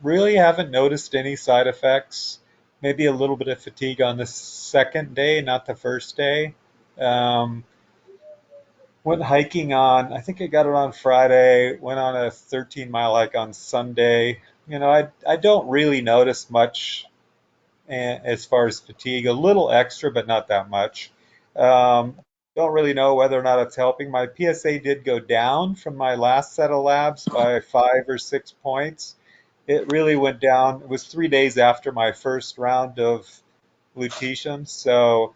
Really haven't noticed any side effects. Maybe a little bit of fatigue on the second day, not the first day. Went hiking I think I got it on Friday, went on a 13-mile hike on Sunday. You know, I don't really notice much as far as fatigue, a little extra, but not that much. Don't really know whether or not it's helping. My PSA did go down from my last set of labs by 5 or 6 points. It really went down. It was 3 days after my first round of lutetium. So,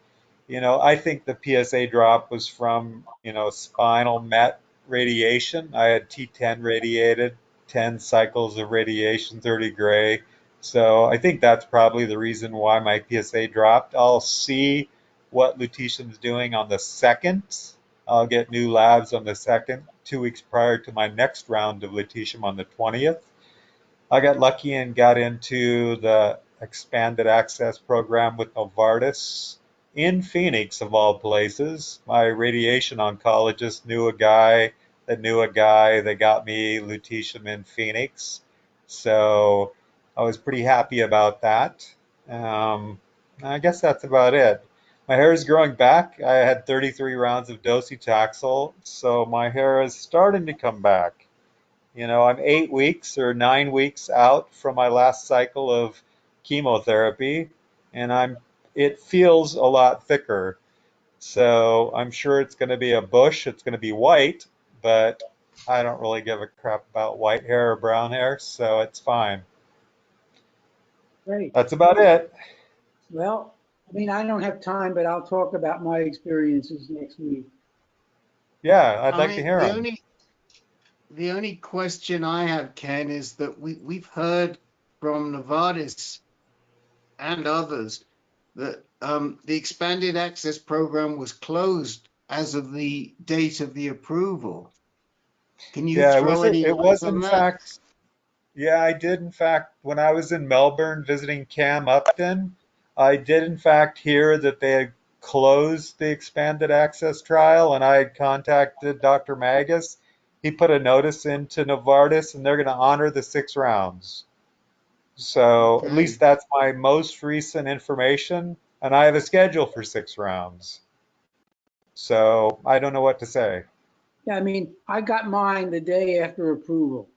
you know, I think the PSA drop was from, you know, spinal met radiation. I had T10 radiated, 10 cycles of radiation, 30 gray. So I think that's probably the reason why my PSA dropped. I'll see what lutetium's doing on the 2nd. I'll get new labs on the 2nd, 2 weeks prior to my next round of lutetium on the 20th. I got lucky and got into the expanded access program with Novartis in Phoenix, of all places. My radiation oncologist knew a guy that knew a guy that got me lutetium in Phoenix. So I was pretty happy about that. I guess that's about it. My hair is growing back. I had 33 rounds of docetaxel, so my hair is starting to come back. You know, I'm 8 weeks or 9 weeks out from my last cycle of chemotherapy, and it feels a lot thicker. So I'm sure it's going to be a bush. It's going to be white, but I don't really give a crap about white hair or brown hair, so it's fine. Great. That's about it. Well, I mean, I don't have time, but I'll talk about my experiences next week. Yeah, I'd like to hear them. The only question I have, Ken, is that we've heard from Novartis and others that the expanded access program was closed as of the date of the approval. Can you throw any It light was on in that? fact. Yeah, I did. In fact, when I was in Melbourne visiting Cam Upton, I did in fact hear that they had closed the expanded access trial, and I had contacted Dr. Magus. He put a notice into Novartis, and they're going to honor the 6 rounds. So at least that's my most recent information, and I have a schedule for 6 rounds. So I don't know what to say. Yeah, I mean, I got mine the day after approval.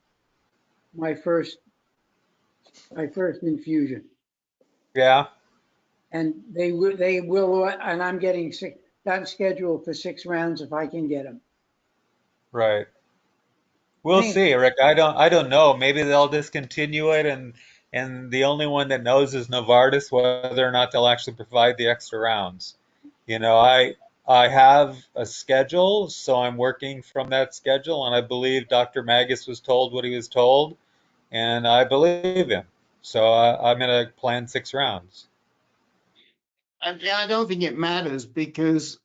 My first infusion. Yeah. And they will, and I'm getting six, I'm scheduled for 6 rounds if I can get them. Right. We'll see, Rick. I don't know. Maybe they'll discontinue it, and the only one that knows is Novartis whether or not they'll actually provide the extra rounds. You know, I have a schedule, so I'm working from that schedule, and I believe Dr. Magus was told what he was told, and I believe him. So I'm going to plan 6 rounds. I don't think it matters because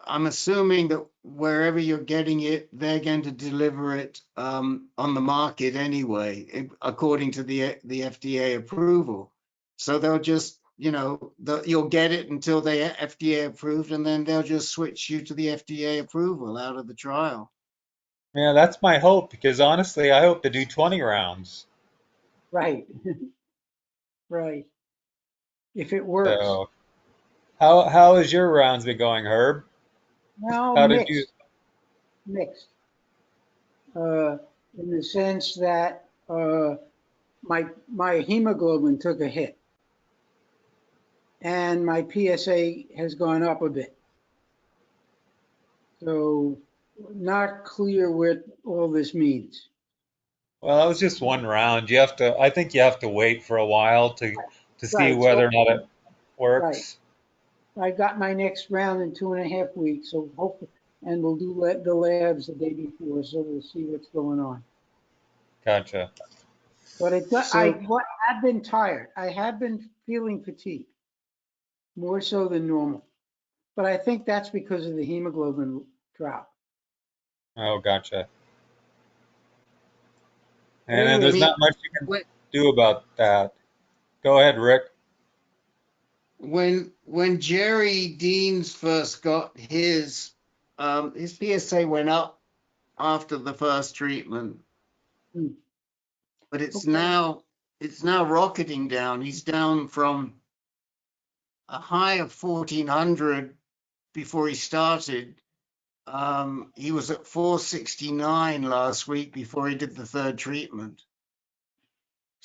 I'm assuming that wherever you're getting it, they're going to deliver it on the market anyway, according to the FDA approval. So they'll just, you know, you'll get it until they FDA approved, and then they'll just switch you to the FDA approval out of the trial. Yeah, that's my hope, because honestly, I hope to do 20 rounds. Right. Right. If it works. So how has your rounds been going, Herb? Well, How did you? mixed. In the sense that my hemoglobin took a hit, and my PSA has gone up a bit. So not clear what all this means. Well, that was just one round. I think you have to wait for a while to see Right. whether or not it Right. works. I got my next round in 2.5 weeks, so hopefully, and we'll do the labs the day before, so we'll see what's going on. Gotcha. But So- I've been tired. I have been feeling fatigue, more so than normal. But I think that's because of the hemoglobin drop. Oh, gotcha. And then there's I not mean, much you can do about that. Go ahead, Rick. when Jerry Deans first got his PSA went up after the first treatment, but it's now rocketing down. He's down from a high of 1400 before he started. He was at 469 last week before he did the third treatment.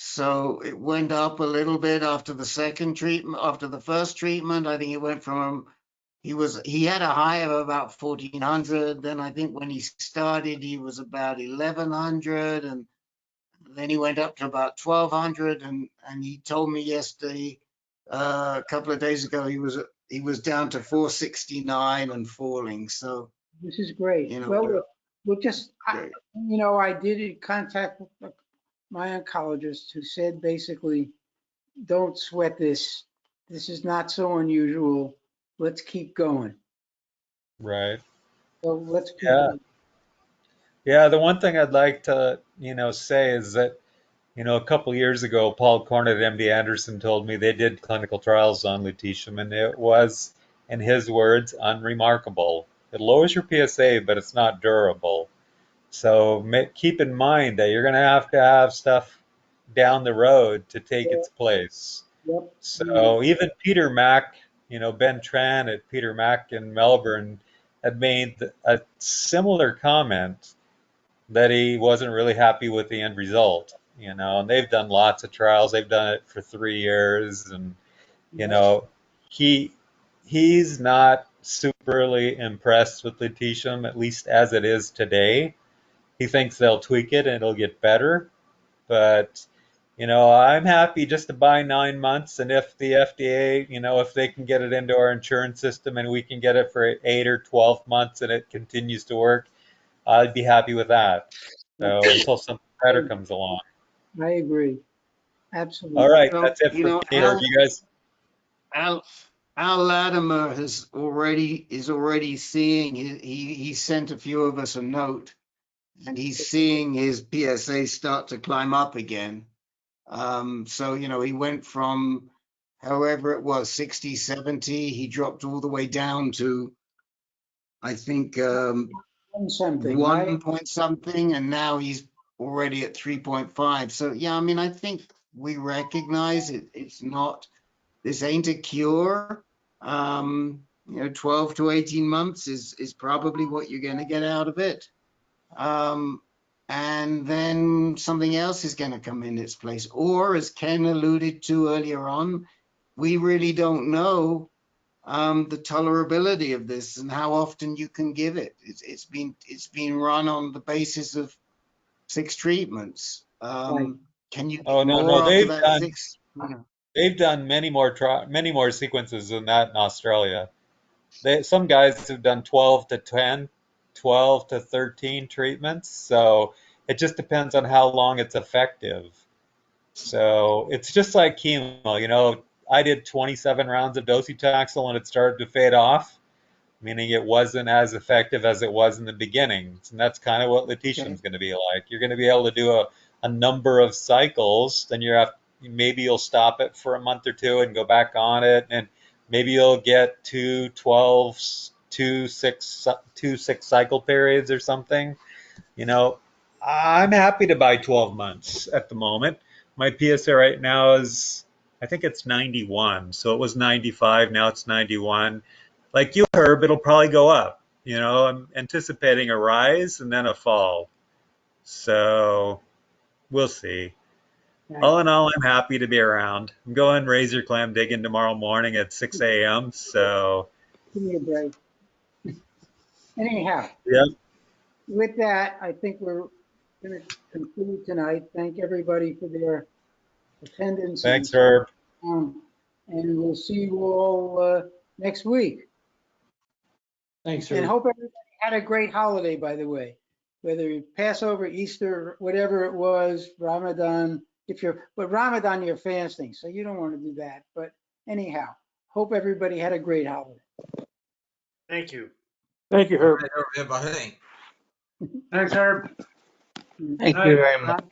So it went up a little bit after the second treatment. After the first treatment, I think it went from he had a high of about 1400. Then I think when he started, he was about 1100, and then he went up to about 1200. And he told me yesterday, a couple of days ago, he was down to 469 and falling. So this is great. You know, Well, we'll just, I did contact my oncologist, who said basically, don't sweat this. This is not so unusual. Let's keep going. Right. So let's keep Yeah. going. Yeah, the one thing I'd like to, say is that, a couple years ago, Paul Cornett at MD Anderson told me they did clinical trials on lutetium, and it was, in his words, unremarkable. It lowers your PSA, but it's not durable. So keep in mind that you're going to have stuff down the road to take its place. Yep. So even Peter Mack, Ben Tran at Peter Mack in Melbourne had made a similar comment that he wasn't really happy with the end result. And they've done lots of trials. They've done it for 3 years, and he's not superly impressed with lutetium, at least as it is today. He thinks they'll tweak it and it'll get better. But, I'm happy just to buy 9 months. And if the FDA, if they can get it into our insurance system and we can get it for 8 or 12 months and it continues to work, I'd be happy with that. So until something better comes along. I agree. Absolutely. All right, So, that's it for me. You guys. Al Latimer is already seeing. He sent a few of us a note, and he's seeing his PSA start to climb up again. So he went from however it was 60, 70. He dropped all the way down to, I think, 1 point something, and now he's already at 3.5. So yeah, I mean, I think we recognize it. It's not. This ain't a cure. 12 to 18 months is probably what you're going to get out of it. And then something else is going to come in its place. Or, as Ken alluded to earlier on, we really don't know the tolerability of this and how often you can give it. It's been run on the basis of 6 treatments. Can you Oh, get no, more no, after that 6? they've done many more sequences than that in Australia. Some guys have done 12 to 10, 12 to 13 treatments. So it just depends on how long it's effective. So it's just like chemo. You know, I did 27 rounds of docetaxel and it started to fade off, meaning it wasn't as effective as it was in the beginning. And that's kind of what lutetium's going to be like. You're going to be able to do a number of cycles, then maybe you'll stop it for a month or two and go back on it, and maybe you'll get 2 6 cycle periods or something. You know, I'm happy to buy 12 months at the moment. My PSA right now is, I think it's 91. So it was 95, now it's 91. Like you, Herb, it'll probably go up. You know, I'm anticipating a rise and then a fall. So we'll see. All in all, I'm happy to be around. I'm going razor clam digging tomorrow morning at 6 a.m. So Give me a break. Anyhow, yeah. with that, I think we're going to conclude tonight. Thank everybody for their attendance. Thanks, Herb. And we'll see you all next week. Thanks, And Herb. hope everybody had a great holiday, by the way. Whether Passover, Easter, whatever it was, Ramadan. But Ramadan, you're fasting, so you don't want to do that. But anyhow, hope everybody had a great holiday. Thank you. Thank you, Herb. Everybody. Thanks, Herb. Thank you very much.